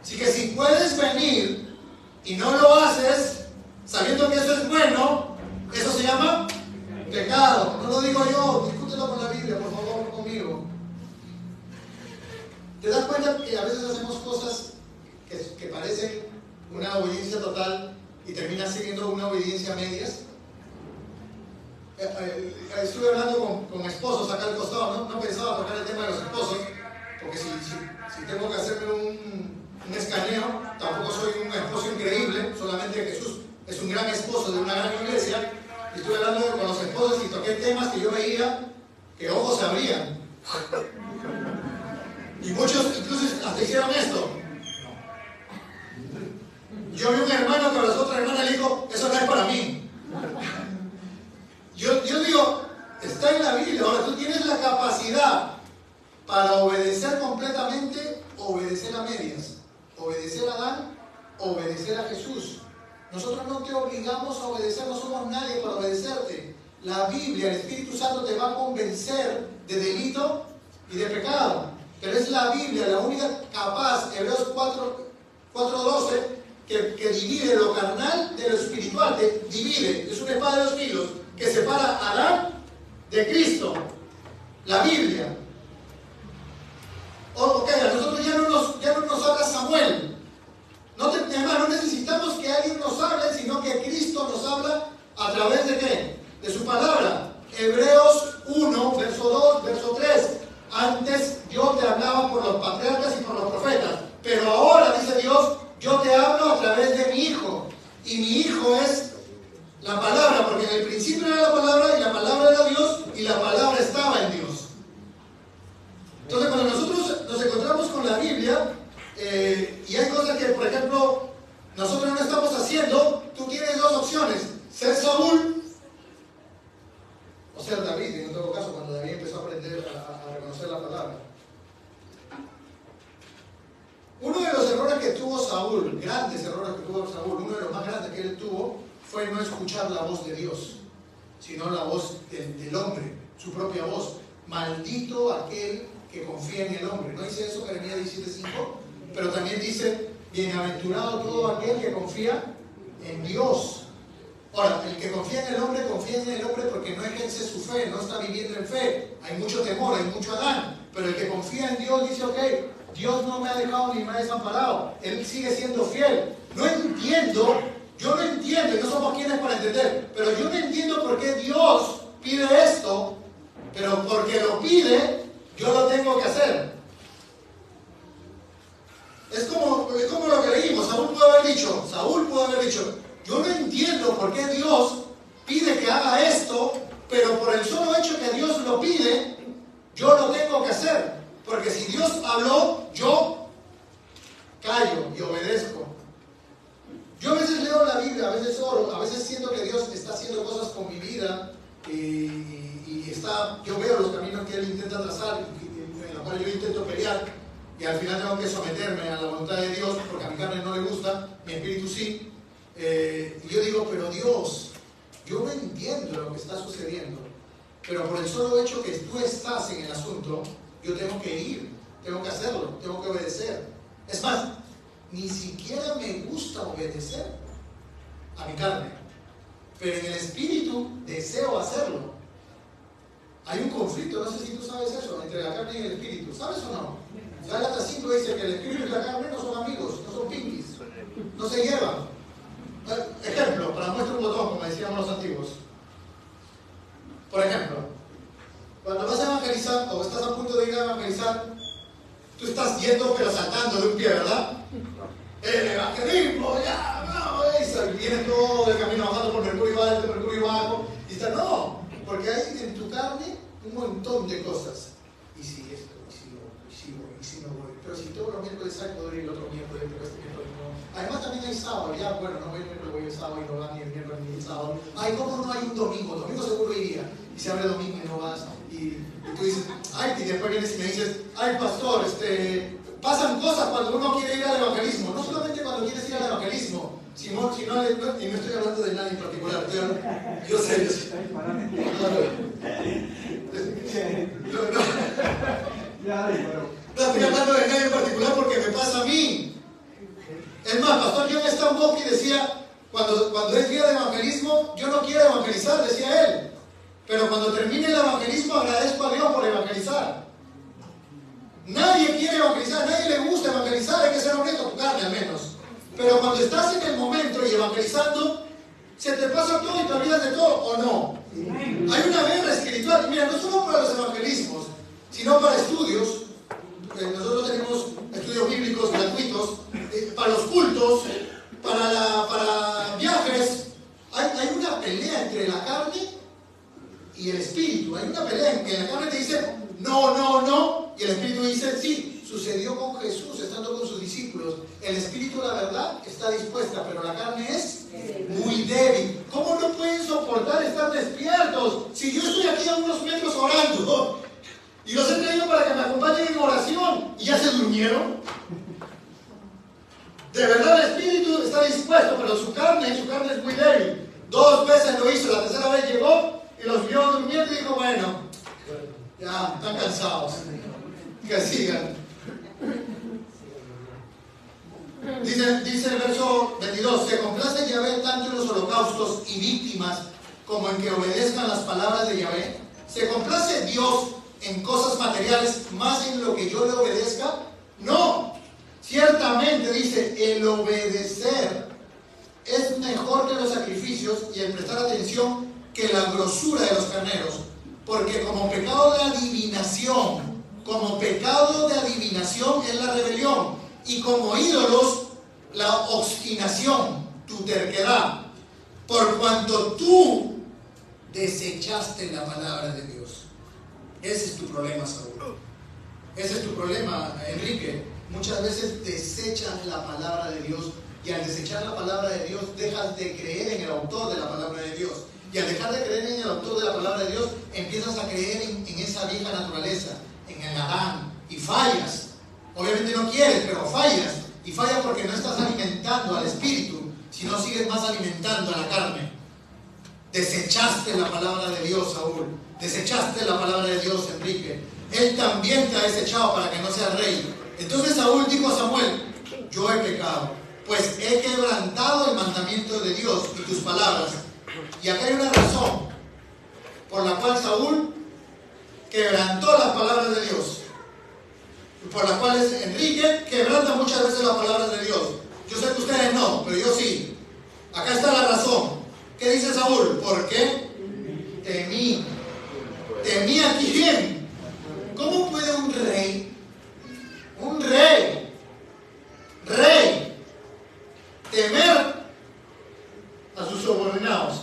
Así que si puedes venir y no lo haces, sabiendo que eso es bueno, eso se llama pecado. No lo digo yo, discútelo con la Biblia, por favor, conmigo. ¿Te das cuenta que a veces hacemos cosas que parecen una obediencia total y termina siendo una obediencia a medias? estuve hablando con esposos acá al costado, no pensaba tocar el tema de los esposos, porque si tengo que hacerme un escaneo, tampoco soy un esposo increíble, solamente Jesús es un gran esposo de una gran iglesia. Y estuve hablando con los esposos y toqué temas que yo veía que ojos se abrían. Y muchos incluso hasta hicieron esto. Yo vi un hermano que a las otras hermanas le dijo, eso no es para mí. Yo digo, está en la Biblia. Ahora tú tienes la capacidad para obedecer completamente, obedecer a medias, obedecer a Adán, obedecer a Jesús. Nosotros no te obligamos a obedecer, no somos nadie para obedecerte. La Biblia, el Espíritu Santo te va a convencer de delito y de pecado. Pero es la Biblia la única capaz, Hebreos 4:12, que divide lo carnal de lo espiritual, divide, es una espada de dos filos, que separa a Adán de Cristo. La Biblia. Ok, a nosotros ya no nos habla Samuel. Además, no necesitamos que alguien nos hable, sino que Cristo nos habla a través de ¿qué? De su palabra. Hebreos 1, verso 2, verso 3. Antes yo te hablaba por los patriarcas y por los profetas, pero ahora, dice Dios, yo te hablo a través de mi Hijo. Y mi Hijo es la palabra, porque en el principio era la palabra, y la palabra era Dios, y la palabra estaba en Dios. Entonces, cuando nosotros nos encontramos con la Biblia, y hay cosas que, por ejemplo, nosotros no estamos haciendo, tú tienes dos opciones: ser Saúl o ser David, en todo caso, cuando David empezó a aprender a reconocer la palabra. Uno de los errores que tuvo Saúl, grandes errores que tuvo Saúl, uno de los más grandes que él tuvo, fue no escuchar la voz de Dios, sino la voz del hombre, su propia voz. Maldito aquel que confía en el hombre. ¿No dice eso Jeremías 17:5? Pero también dice, bienaventurado todo aquel que confía en Dios. Ahora, el que confía en el hombre porque no ejerce su fe, no está viviendo en fe. Hay mucho temor, hay mucho Adán. Pero el que confía en Dios dice, ok, Dios no me ha dejado ni me ha desamparado. Él sigue siendo fiel. Yo no entiendo, y no somos quienes para entender, pero yo no entiendo por qué Dios pide esto, pero porque lo pide, yo lo tengo que hacer. Es como lo que leímos. Saúl pudo haber dicho, yo no entiendo por qué Dios pide que haga esto, pero por el solo hecho que Dios lo pide, yo lo tengo que hacer. Porque si Dios habló, yo callo y obedezco. Yo a veces leo la Biblia, a veces oro, a veces siento que Dios está haciendo cosas con mi vida y yo veo los caminos que Él intenta trazar, en los cuales yo intento pelear, y al final tengo que someterme a la voluntad de Dios, porque a mi carne no le gusta, mi espíritu sí. Y yo digo, pero Dios, yo no entiendo lo que está sucediendo, pero por el solo hecho que tú estás en el asunto, yo tengo que ir, tengo que hacerlo, tengo que obedecer. Es más, ni siquiera me gusta obedecer a mi carne, pero en el espíritu deseo hacerlo. Hay un conflicto, no sé si tú sabes eso, entre la carne y el espíritu. ¿Sabes o no? Gálatas 5 dice que el espíritu y la carne no son amigos, no son pinguis, no se llevan. Ejemplo, para muestra un botón, como decíamos los antiguos. Por ejemplo, cuando vas a evangelizar o estás a punto de ir a evangelizar, tú estás yendo pero saltando de un pie, ¿verdad? El evangelismo, ya, no, eso, y vienes todo el camino bajando por Mercurio alto, Mercurio bajo, y está, no, porque hay en tu carne un montón de cosas. Y si esto, y si lo otro, y si voy, y si no voy, pero si todos los miércoles hay poder ir el otro miércoles, pero este miércoles no. Además también hay sábado, ya, bueno, no voy el miércoles, voy el sábado y no va ni el miércoles ni el sábado. Ay, ¿cómo no hay un domingo? Domingo seguro iría. Y se abre domingo y no vas, y tú dices, ay, y después vienes y me dices, ay, pastor, pasan cosas cuando uno quiere ir al evangelismo, no solamente cuando quieres ir al evangelismo, y no estoy hablando de nadie en particular, yo sé, no estoy hablando de nadie en particular porque me pasa a mí. Es más, pastor John Stambocki decía, cuando es día de evangelismo, yo no quiero evangelizar, decía él, pero cuando termine el evangelismo agradezco a Dios por evangelizar. Nadie quiere evangelizar, a nadie le gusta evangelizar, hay que ser honesto, tu carne al menos. Pero cuando estás en el momento y evangelizando, se te pasa todo y te olvidas de todo, ¿o no? Hay una guerra espiritual. Mira, no solo para los evangelismos, sino para estudios. Nosotros tenemos estudios bíblicos gratuitos, para los cultos, para viajes. Hay una pelea entre la carne y el espíritu. Hay una pelea en que la carne te dice no, no, no, y el espíritu dice sí. Sucedió con Jesús estando con sus discípulos. El espíritu, la verdad, está dispuesta, pero la carne es muy débil. ¿Cómo no pueden soportar estar despiertos? Si yo estoy aquí a unos metros orando y los he traído para que me acompañen en oración y ya se durmieron. De verdad el espíritu está dispuesto, pero su carne es muy débil. 2 veces lo hizo, la tercera vez llegó y los vio durmiendo y dijo, bueno, ya están cansados, que sigan. Dice el verso 22, se complace Yahvé tanto en los holocaustos y víctimas como en que obedezcan las palabras de Yahvé. ¿Se complace Dios en cosas materiales más en lo que yo le obedezca? No, ciertamente dice, el obedecer es mejor que los sacrificios y el prestar atención que la grosura de los carneros, porque como pecado de adivinación es la rebelión, y como ídolos la obstinación, tu terquedad, por cuanto tú desechaste la palabra de Dios. Ese es tu problema, Saúl. Ese es tu problema, Enrique. Muchas veces desechas la palabra de Dios, y al desechar la palabra de Dios dejas de creer en el autor de la palabra de Dios, y al dejar de creer en el autor de la palabra de Dios empiezas a creer en esa vieja naturaleza, en el Adán, y fallas. Obviamente no quieres, pero fallas, y fallas porque no estás alimentando al espíritu, sino sigues más alimentando a la carne. Desechaste la palabra de Dios, Saúl. Desechaste la palabra de Dios, Enrique. Él también te ha desechado para que no seas rey. Entonces Saúl dijo a Samuel, yo he pecado, pues he quebrantado el mandamiento de Dios y tus palabras. Y acá hay una razón por la cual Saúl quebrantó las palabras de Dios, por las cuales Enrique quebranta muchas veces las palabras de Dios. Yo sé que ustedes no, pero yo sí. Acá está la razón. ¿Qué dice Saúl? ¿Por qué? Temí. ¿Temí a quién? ¿Cómo puede un rey, temer a sus subordinados?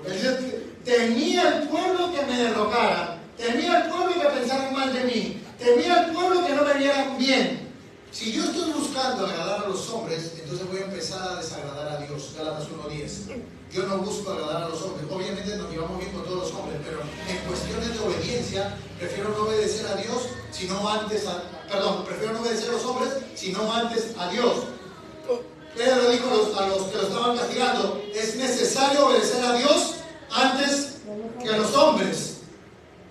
Él dice, temía al pueblo que me derrocara, temía al pueblo que pensaran mal de mí, temía al pueblo que no me vieran bien. Si yo estoy buscando agradar a los hombres, entonces voy a empezar a desagradar a Dios. Gálatas 1:10. Yo no busco agradar a los hombres. Obviamente nos llevamos bien con todos los hombres, pero en cuestiones de obediencia prefiero no obedecer a Dios, prefiero no obedecer a los hombres, sino antes a Dios. Pedro dijo a los que lo estaban castigando, es necesario obedecer a Dios antes que a los hombres.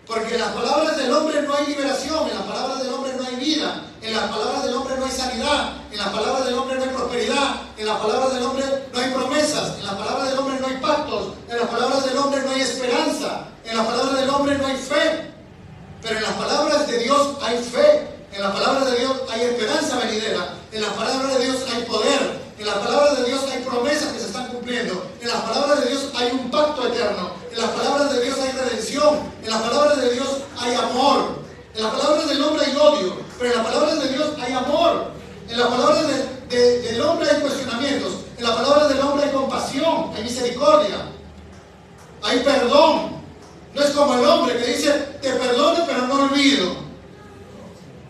Porque en las palabras del hombre no hay liberación, en las palabras del hombre no hay vida, en las palabras del hombre no hay sanidad, en las palabras del hombre no hay prosperidad, en las palabras del hombre no hay promesas, en las palabras del hombre no hay pactos, en las palabras del hombre no hay esperanza, en las palabras del hombre no hay fe. Pero en las palabras de Dios hay fe, en las palabras de Dios hay esperanza venidera, en las palabras de Dios hay poder, en las palabras de Dios hay promesas que se están cumpliendo, en las palabras de Dios hay un pacto eterno, en las palabras de Dios hay redención, en las palabras de Dios hay amor, en las palabras del hombre hay odio, pero en las palabras de Dios hay amor, en las palabras del hombre hay cuestionamientos, en las palabras del hombre hay compasión, hay misericordia, hay perdón. No es como el hombre que dice, te perdono pero no olvido.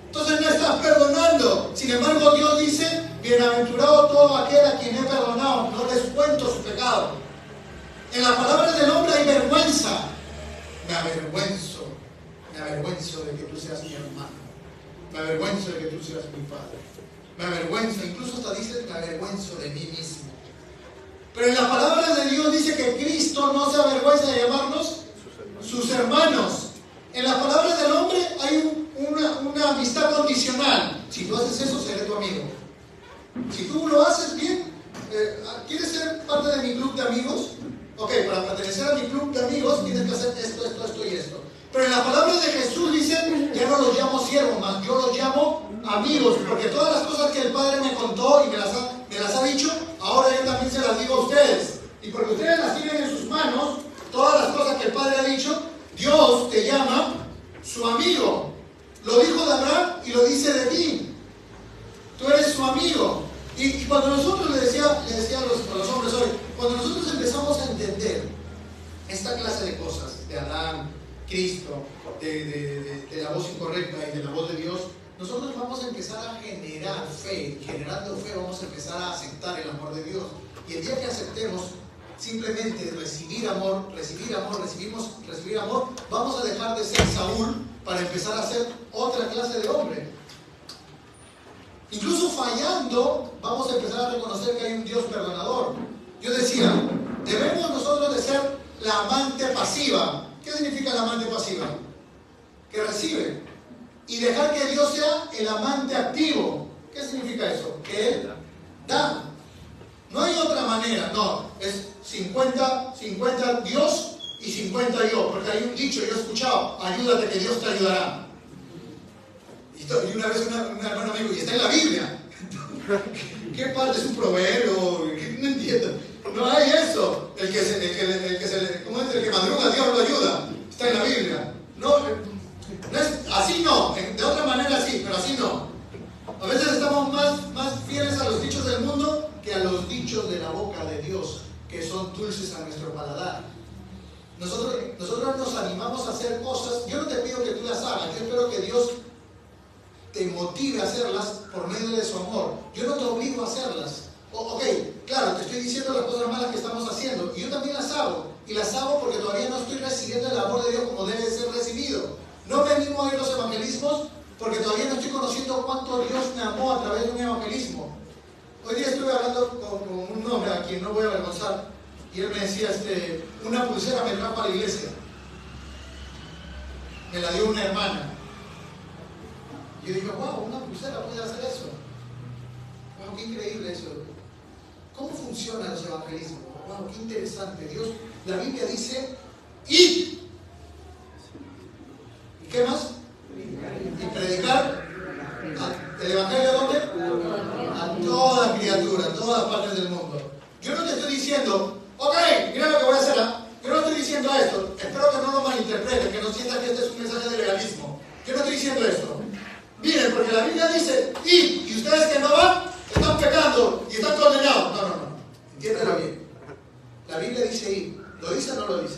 Entonces no estás perdonando. Sin embargo, Dios dice, bienaventurado todo aquel a quien he perdonado, no les cuento su pecado. En las palabras del hombre hay vergüenza. Me avergüenzo de que tú seas mi hermano. Me avergüenzo de que tú seas mi padre. Me avergüenzo, incluso hasta dice, me avergüenzo de mí mismo. Pero en las palabras de Dios dice que Cristo no se avergüenza de llamarnos sus hermanos. En las palabras del hombre hay una amistad condicional. Si tú haces eso, seré tu amigo. Si tú lo haces bien, ¿quieres ser parte de mi club de amigos? Ok, para pertenecer a mi club de amigos tienes que hacer esto, esto, esto y esto. Pero en las palabras de Jesús dicen, ya no los llamo siervos más, yo los llamo amigos, porque todas las cosas que el Padre me contó y me las ha dicho, ahora yo también se las digo a ustedes. Y porque ustedes las tienen en sus manos, todas las cosas que el Padre Padre ha dicho, Dios te llama su amigo. Lo dijo de Abraham y lo dice de ti. Tú eres su amigo. Y cuando nosotros, le decía a los hombres hoy, cuando nosotros empezamos a entender esta clase de cosas, de Adán, Cristo, de la voz incorrecta y de la voz de Dios, nosotros vamos a empezar a generar fe. Y generando fe vamos a empezar a aceptar el amor de Dios. Y el día que aceptemos simplemente recibir amor, vamos a dejar de ser Saúl para empezar a ser otra clase de hombre. Incluso fallando, vamos a empezar a reconocer que hay un Dios perdonador. Yo decía, debemos nosotros de ser la amante pasiva. ¿Qué significa la amante pasiva? Que recibe. Y dejar que Dios sea el amante activo. ¿Qué significa eso? Que Él da. No hay otra manera, no. Es 50 Dios y 50 yo. Porque hay un dicho, yo he escuchado, ayúdate que Dios te ayudará. Y una vez un hermano amigo, y está en la Biblia. ¿Qué parte es un proverbio? No entiendo. No hay eso. El que madruga, Dios lo ayuda. Está en la Biblia. No es, así no. De otra manera sí, pero así no. A veces estamos más fieles a los dichos del mundo que a los dichos de la boca de Dios, que son dulces a nuestro paladar. Nosotros nos animamos a hacer cosas. Yo no te pido que tú las hagas. Yo espero que Dios te motive a hacerlas por medio de su amor. Yo no te obligo a hacerlas. Ok, claro, te estoy diciendo las cosas malas que estamos haciendo. Y yo también las hago. Y las hago porque todavía no estoy recibiendo el amor de Dios como debe ser recibido. No me animo a oír los evangelismos porque todavía no estoy conociendo cuánto Dios me amó a través de un evangelismo. Hoy día estuve hablando con un hombre a quien no voy a avergonzar. Y él me decía, una pulsera me trajo a la iglesia. Me la dio una hermana. Y yo dije, wow, una pulsera puede hacer eso. Wow, qué increíble eso. ¿Cómo funcionan los evangelismos? Wow, qué interesante. Dios, la Biblia dice, id. ¿Y qué más? Y predicar. ¿El evangelio a dónde? A toda criatura, a todas partes del mundo. Yo no te estoy diciendo, ok, mira lo que voy a hacer. Yo no estoy diciendo esto. Espero que no lo malinterpreten, que no sientan que este es un mensaje de legalismo. Yo no estoy diciendo esto. Miren, porque la Biblia dice, y ustedes que no van, están pecando y están condenados. No. Entiéndelo bien. La Biblia dice ir. ¿Lo dice o no lo dice?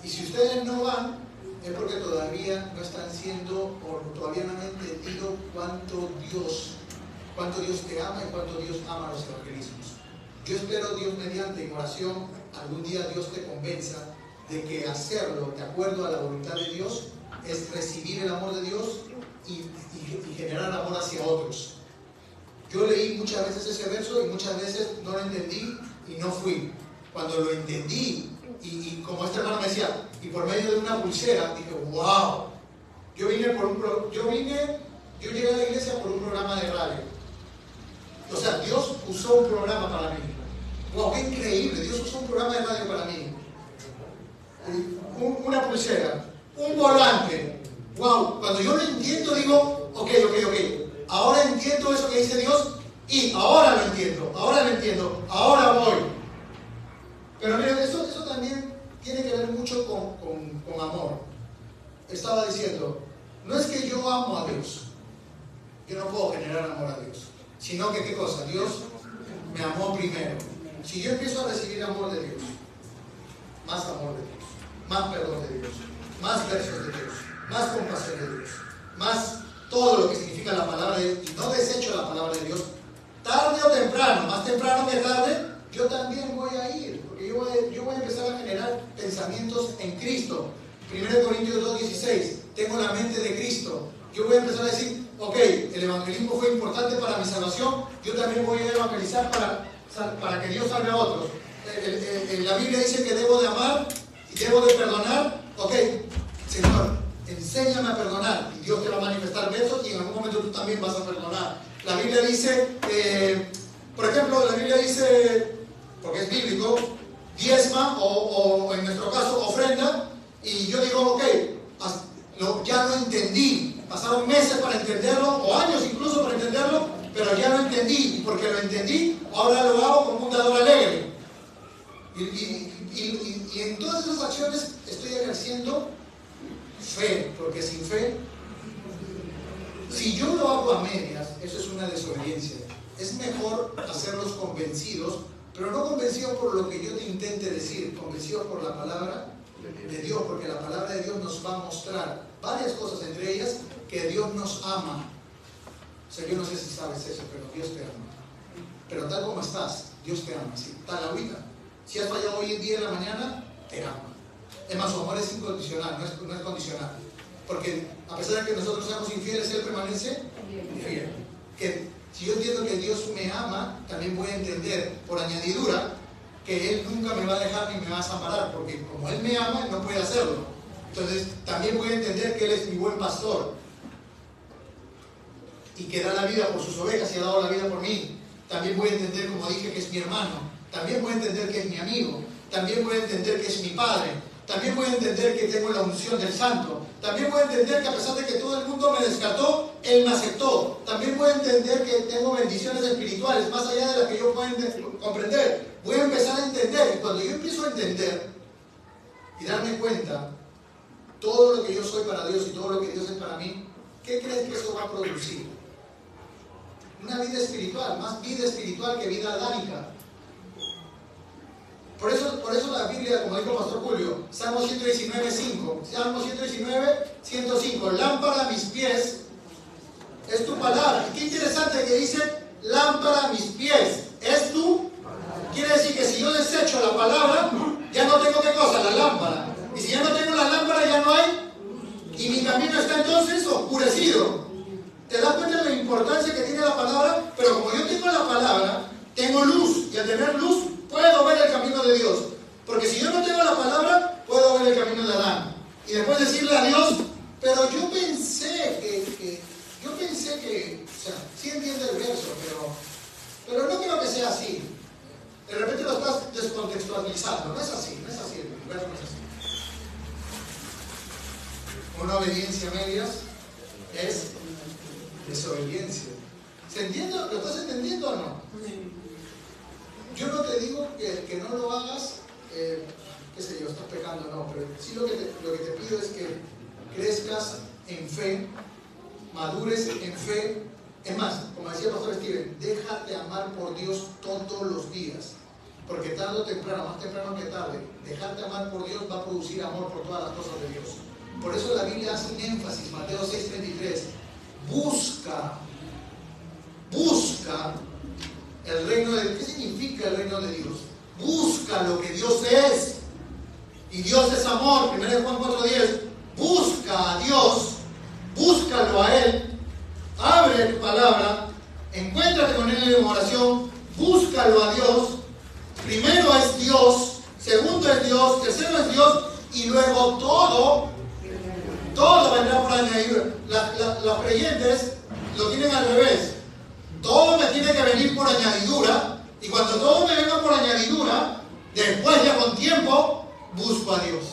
Y si ustedes no van, es porque todavía no están siendo, o todavía no han entendido cuánto Dios te ama y cuánto Dios ama los evangelismos. Yo espero, Dios mediante, en oración, algún día Dios te convenza de que hacerlo de acuerdo a la voluntad de Dios es recibir el amor de Dios y generar amor hacia otros. Yo leí muchas veces ese verso y muchas veces no lo entendí y no fui. Cuando lo entendí, y como este hermano me decía, y por medio de una pulsera, dije, wow. Yo llegué a la iglesia por un programa de radio. O sea, Dios usó un programa para mí. Wow, qué increíble. Dios usó un programa de radio para mí. Una pulsera, un volante. Wow, cuando yo lo entiendo digo, ok. Ahora entiendo eso que dice Dios y ahora lo entiendo, ahora voy. Pero miren, eso también tiene que ver mucho con amor. Estaba diciendo, no es que yo amo a Dios, yo no puedo generar amor a Dios, sino que ¿qué cosa? Dios me amó primero. Si yo empiezo a recibir amor de Dios, más amor de Dios, más perdón de Dios, más versos de Dios, más compasión de Dios, más todo lo que significa la palabra de Dios, y no desecho la palabra de Dios, tarde o temprano, más temprano que tarde, yo también voy a ir, porque yo voy a empezar a generar pensamientos en Cristo. 1 Corintios 2:16, tengo la mente de Cristo. Yo voy a empezar a decir, ok, el evangelismo fue importante para mi salvación, yo también voy a evangelizar para que Dios salve a otros. La Biblia dice que debo de amar y debo de perdonar. Ok, Señor, enséñame a perdonar y Dios te va a manifestar besos y en algún momento tú también vas a perdonar. La Biblia dice, por ejemplo, la Biblia dice, porque es bíblico, diezma o en nuestro caso ofrenda, y yo digo, ok, ya lo entendí, pasaron meses para entenderlo o años incluso para entenderlo, pero ya lo entendí y porque lo entendí, ahora lo hago como un dador alegre. Y Y en todas esas acciones estoy ejerciendo fe, porque sin fe, si yo lo hago a medias, eso es una desobediencia. Es mejor hacerlos convencidos, pero no convencidos por lo que yo te intente decir, convencidos por la palabra de Dios, porque la palabra de Dios nos va a mostrar varias cosas, entre ellas que Dios nos ama. O sea, yo no sé si sabes eso, pero Dios te ama. Pero tal como estás, Dios te ama, ¿sí? Tal ahorita. Si has fallado hoy en día en la mañana, te ama. Es más, su amor es incondicional, no es condicional. Porque a pesar de que nosotros seamos infieles, Él permanece fiel. Que si yo entiendo que Dios me ama, también voy a entender por añadidura que Él nunca me va a dejar ni me va a desamparar, porque como Él me ama, Él no puede hacerlo. Entonces también voy a entender que Él es mi buen pastor y que da la vida por sus ovejas y ha dado la vida por mí. También voy a entender, como dije, que es mi hermano. También voy a entender que es mi amigo. También voy a entender que es mi padre. También voy a entender que tengo la unción del santo. También voy a entender que a pesar de que todo el mundo me descartó, Él me aceptó. También voy a entender que tengo bendiciones espirituales más allá de las que yo pueda comprender. Voy a empezar a entender, y cuando yo empiezo a entender y darme cuenta todo lo que yo soy para Dios y todo lo que Dios es para mí, ¿qué crees que eso va a producir? Una vida espiritual, más vida espiritual que vida adánica. Por eso la Biblia, como dijo el pastor Julio, Salmo 119:5, Salmo 119:105, lámpara a mis pies es tu palabra. Y qué interesante que dice, lámpara a mis pies es tu. Quiere decir que si yo desecho la palabra, ya no tengo qué cosa, la lámpara. Y si ya no tengo la lámpara, ya no hay. Y mi camino está entonces oscurecido. ¿Te das cuenta de la importancia que tiene la palabra? Pero como yo tengo la palabra, tengo luz. Y al tener luz, puedo ver el camino de Dios. Porque si yo no tengo la palabra, puedo ver el camino de Adán. Y después decirle a Dios, pero yo pensé que, o sea, sí entiende el verso, pero no creo que sea así. De repente lo estás descontextualizando. No es así, el verso no es así. Una obediencia a medias es desobediencia. ¿Se entiende? ¿Lo estás entendiendo o no? Yo no te digo que no lo hagas, qué sé yo, estás pecando, no, pero sí lo que te pido es que crezcas en fe, madures en fe. Es más, como decía el pastor Steven, déjate amar por Dios todos los días, porque tarde o temprano, más temprano que tarde, dejarte amar por Dios va a producir amor por todas las cosas de Dios. Por eso la Biblia hace un énfasis, Mateo 6:33, busca el reino de Dios. ¿Qué significa el reino de Dios? Busca lo que Dios es. Y Dios es amor. 1 Juan 4:10. Busca a Dios. Búscalo a Él. Abre tu palabra. Encuéntrate con Él en oración. Búscalo a Dios. Primero es Dios. Segundo es Dios. Tercero es Dios. Y luego todo vendrá por añadidura. Los creyentes lo tienen al revés. Todo me tiene que venir por añadidura, y cuando todo me venga por añadidura, después ya con tiempo, busco a Dios.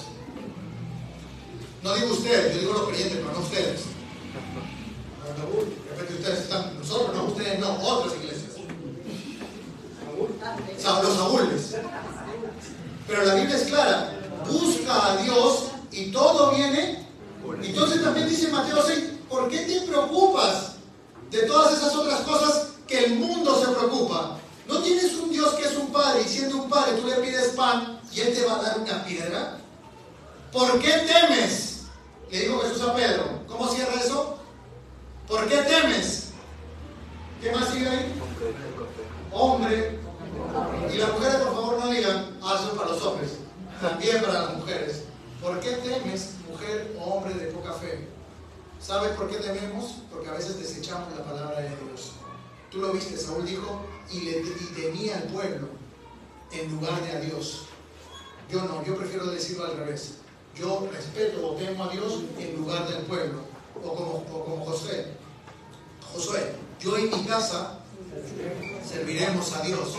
No digo ustedes, yo digo los creyentes, pero no ustedes. De repente ustedes están, nosotros no, ustedes no, otras iglesias. Los Saúles. Pero la Biblia es clara, busca a Dios y todo viene. Entonces también dice Mateo 6, ¿por qué te preocupas de todas esas otras cosas que el mundo se preocupa? ¿No tienes un Dios que es un padre, y siendo un padre tú le pides pan y Él te va a dar una piedra? ¿Por qué temes? Le dijo Jesús a Pedro. ¿Cómo cierra eso? ¿Por qué temes? ¿Qué más sigue ahí? Hombre. Y las mujeres, por favor, no digan, eso es para los hombres, también para las mujeres. ¿Por qué temes, mujer o hombre de poca fe? ¿Sabes por qué tememos? Porque a veces desechamos la palabra de Dios. Tú lo viste, Saúl dijo, y temía al pueblo en lugar de a Dios. Yo no, yo prefiero decirlo al revés. Yo respeto o temo a Dios en lugar del pueblo. O como Josué, yo en mi casa serviremos a Dios.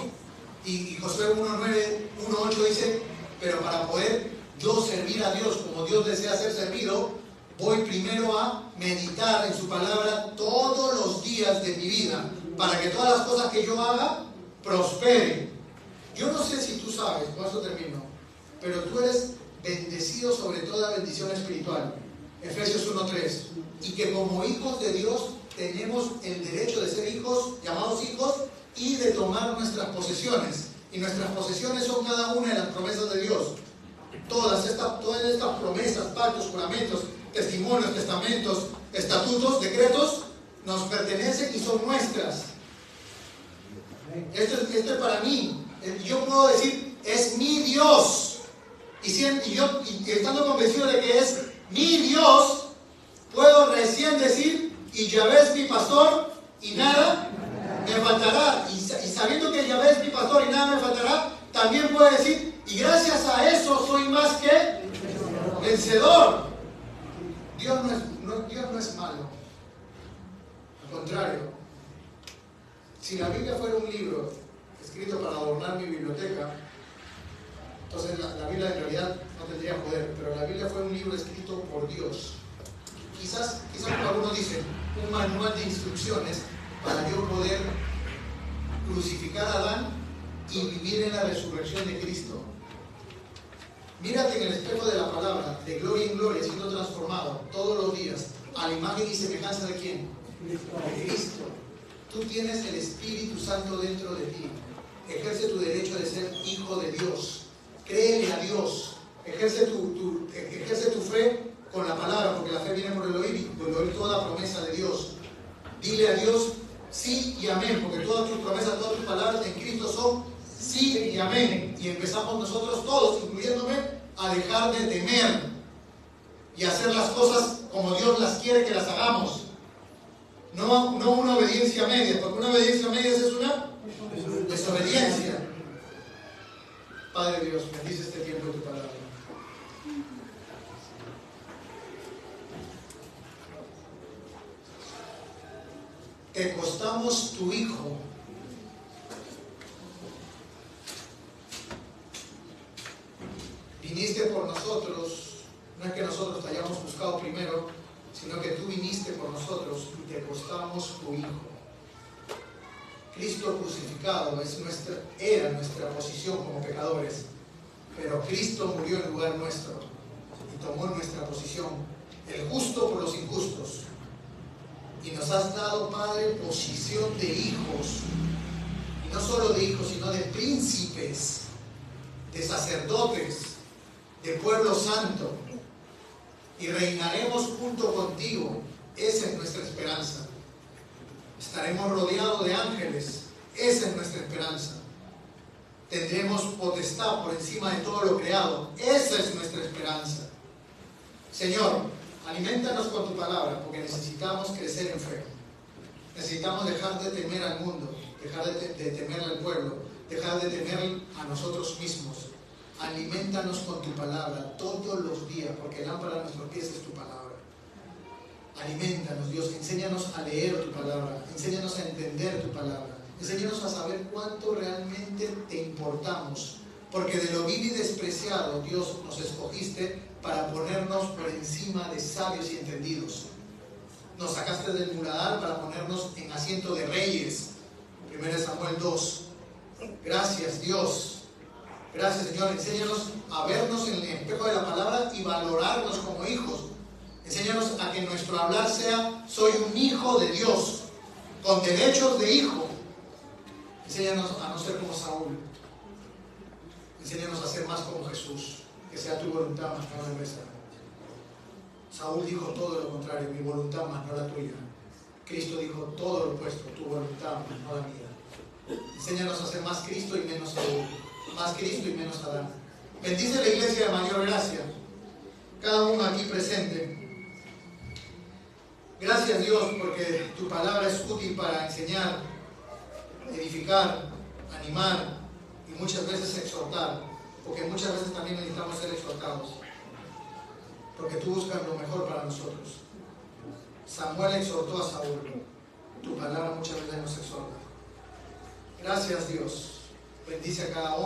Y Josué 1:8 dice, pero para poder yo servir a Dios como Dios desea ser servido, voy primero a meditar en su palabra todos los días de mi vida, para que todas las cosas que yo haga prosperen. Yo no sé si tú sabes, con eso termino, pero tú eres bendecido sobre toda bendición espiritual. Efesios 1:3. Y que como hijos de Dios tenemos el derecho de ser hijos, llamados hijos, y de tomar nuestras posesiones. Y nuestras posesiones son cada una de las promesas de Dios. Todas estas promesas, pactos, juramentos, testimonios, testamentos, estatutos, decretos, nos pertenecen y son nuestras. Esto es para mí. Yo puedo decir, es mi Dios. Y estando convencido de que es mi Dios, puedo recién decir, y Yahvé es mi pastor y nada me faltará. Y sabiendo que Yahvé es mi pastor y nada me faltará, también puedo decir, y gracias a eso soy más que vencedor. Dios no es malo. Al contrario, si la Biblia fuera un libro escrito para adornar mi biblioteca, entonces la Biblia en realidad no tendría poder, pero la Biblia fue un libro escrito por Dios. Quizás como algunos dicen, un manual de instrucciones para yo poder crucificar a Adán y vivir en la resurrección de Cristo. Mírate en el espejo de la palabra, de gloria en gloria, siendo transformado todos los días a la imagen y semejanza de ¿quién? De Cristo. Tú tienes el Espíritu Santo dentro de ti. Ejerce tu derecho de ser hijo de Dios. Créele a Dios. Ejerce tu fe con la palabra, porque la fe viene por el oír y por el oír toda promesa de Dios. Dile a Dios sí y amén, porque todas tus promesas, todas tus palabras en Cristo son sí y amén. Y empezamos nosotros todos, incluyéndome, a dejar de temer y hacer las cosas como Dios las quiere que las hagamos. No una obediencia media, porque una obediencia media es una desobediencia. Padre Dios, bendice este tiempo de tu palabra. Te costamos tu Hijo. Viniste por nosotros, no es que nosotros te hayamos buscado primero, sino que tú viniste por nosotros y te costamos tu Hijo. Cristo crucificado era nuestra posición como pecadores, pero Cristo murió en lugar nuestro y tomó nuestra posición, el justo por los injustos. Y nos has dado, Padre, posición de hijos, y no solo de hijos, sino de príncipes, de sacerdotes, de pueblo santo, y reinaremos junto contigo. Esa es nuestra esperanza. Estaremos rodeados de ángeles. Esa es nuestra esperanza. Tendremos potestad por encima de todo lo creado. Esa es nuestra esperanza. Señor, aliméntanos con tu palabra, porque necesitamos crecer en fe. Necesitamos dejar de temer al mundo, dejar de temer al pueblo, dejar de temer a nosotros mismos. Aliméntanos con tu palabra todos los días, porque lámpara a nuestros pies es tu palabra. Aliméntanos, Dios, enséñanos a leer tu palabra, enséñanos a entender tu palabra, enséñanos a saber cuánto realmente te importamos, porque de lo vil y despreciado, Dios, nos escogiste para ponernos por encima de sabios y entendidos. Nos sacaste del muladar para ponernos en asiento de reyes. 1 Samuel 2. Gracias, Dios. Gracias, Señor. Enséñanos a vernos en el espejo de la palabra y valorarnos como hijos. Enséñanos a que nuestro hablar sea: soy un hijo de Dios, con derechos de hijo. Enséñanos a no ser como Saúl. Enséñanos a ser más como Jesús. Que sea tu voluntad más, no la nuestra. Saúl dijo todo lo contrario: mi voluntad más, no la tuya. Cristo dijo todo lo opuesto: tu voluntad más, no la mía. Enséñanos a ser más Cristo y menos Saúl, más Cristo y menos Adán. Bendice la iglesia de Mayor Gracia, cada uno aquí presente. Gracias, Dios, porque tu palabra es útil para enseñar, edificar, animar y muchas veces exhortar, porque muchas veces también necesitamos ser exhortados, porque tú buscas lo mejor para nosotros. Samuel exhortó a Saúl, tu palabra muchas veces nos exhorta. Gracias, Dios. Bendice a cada uno.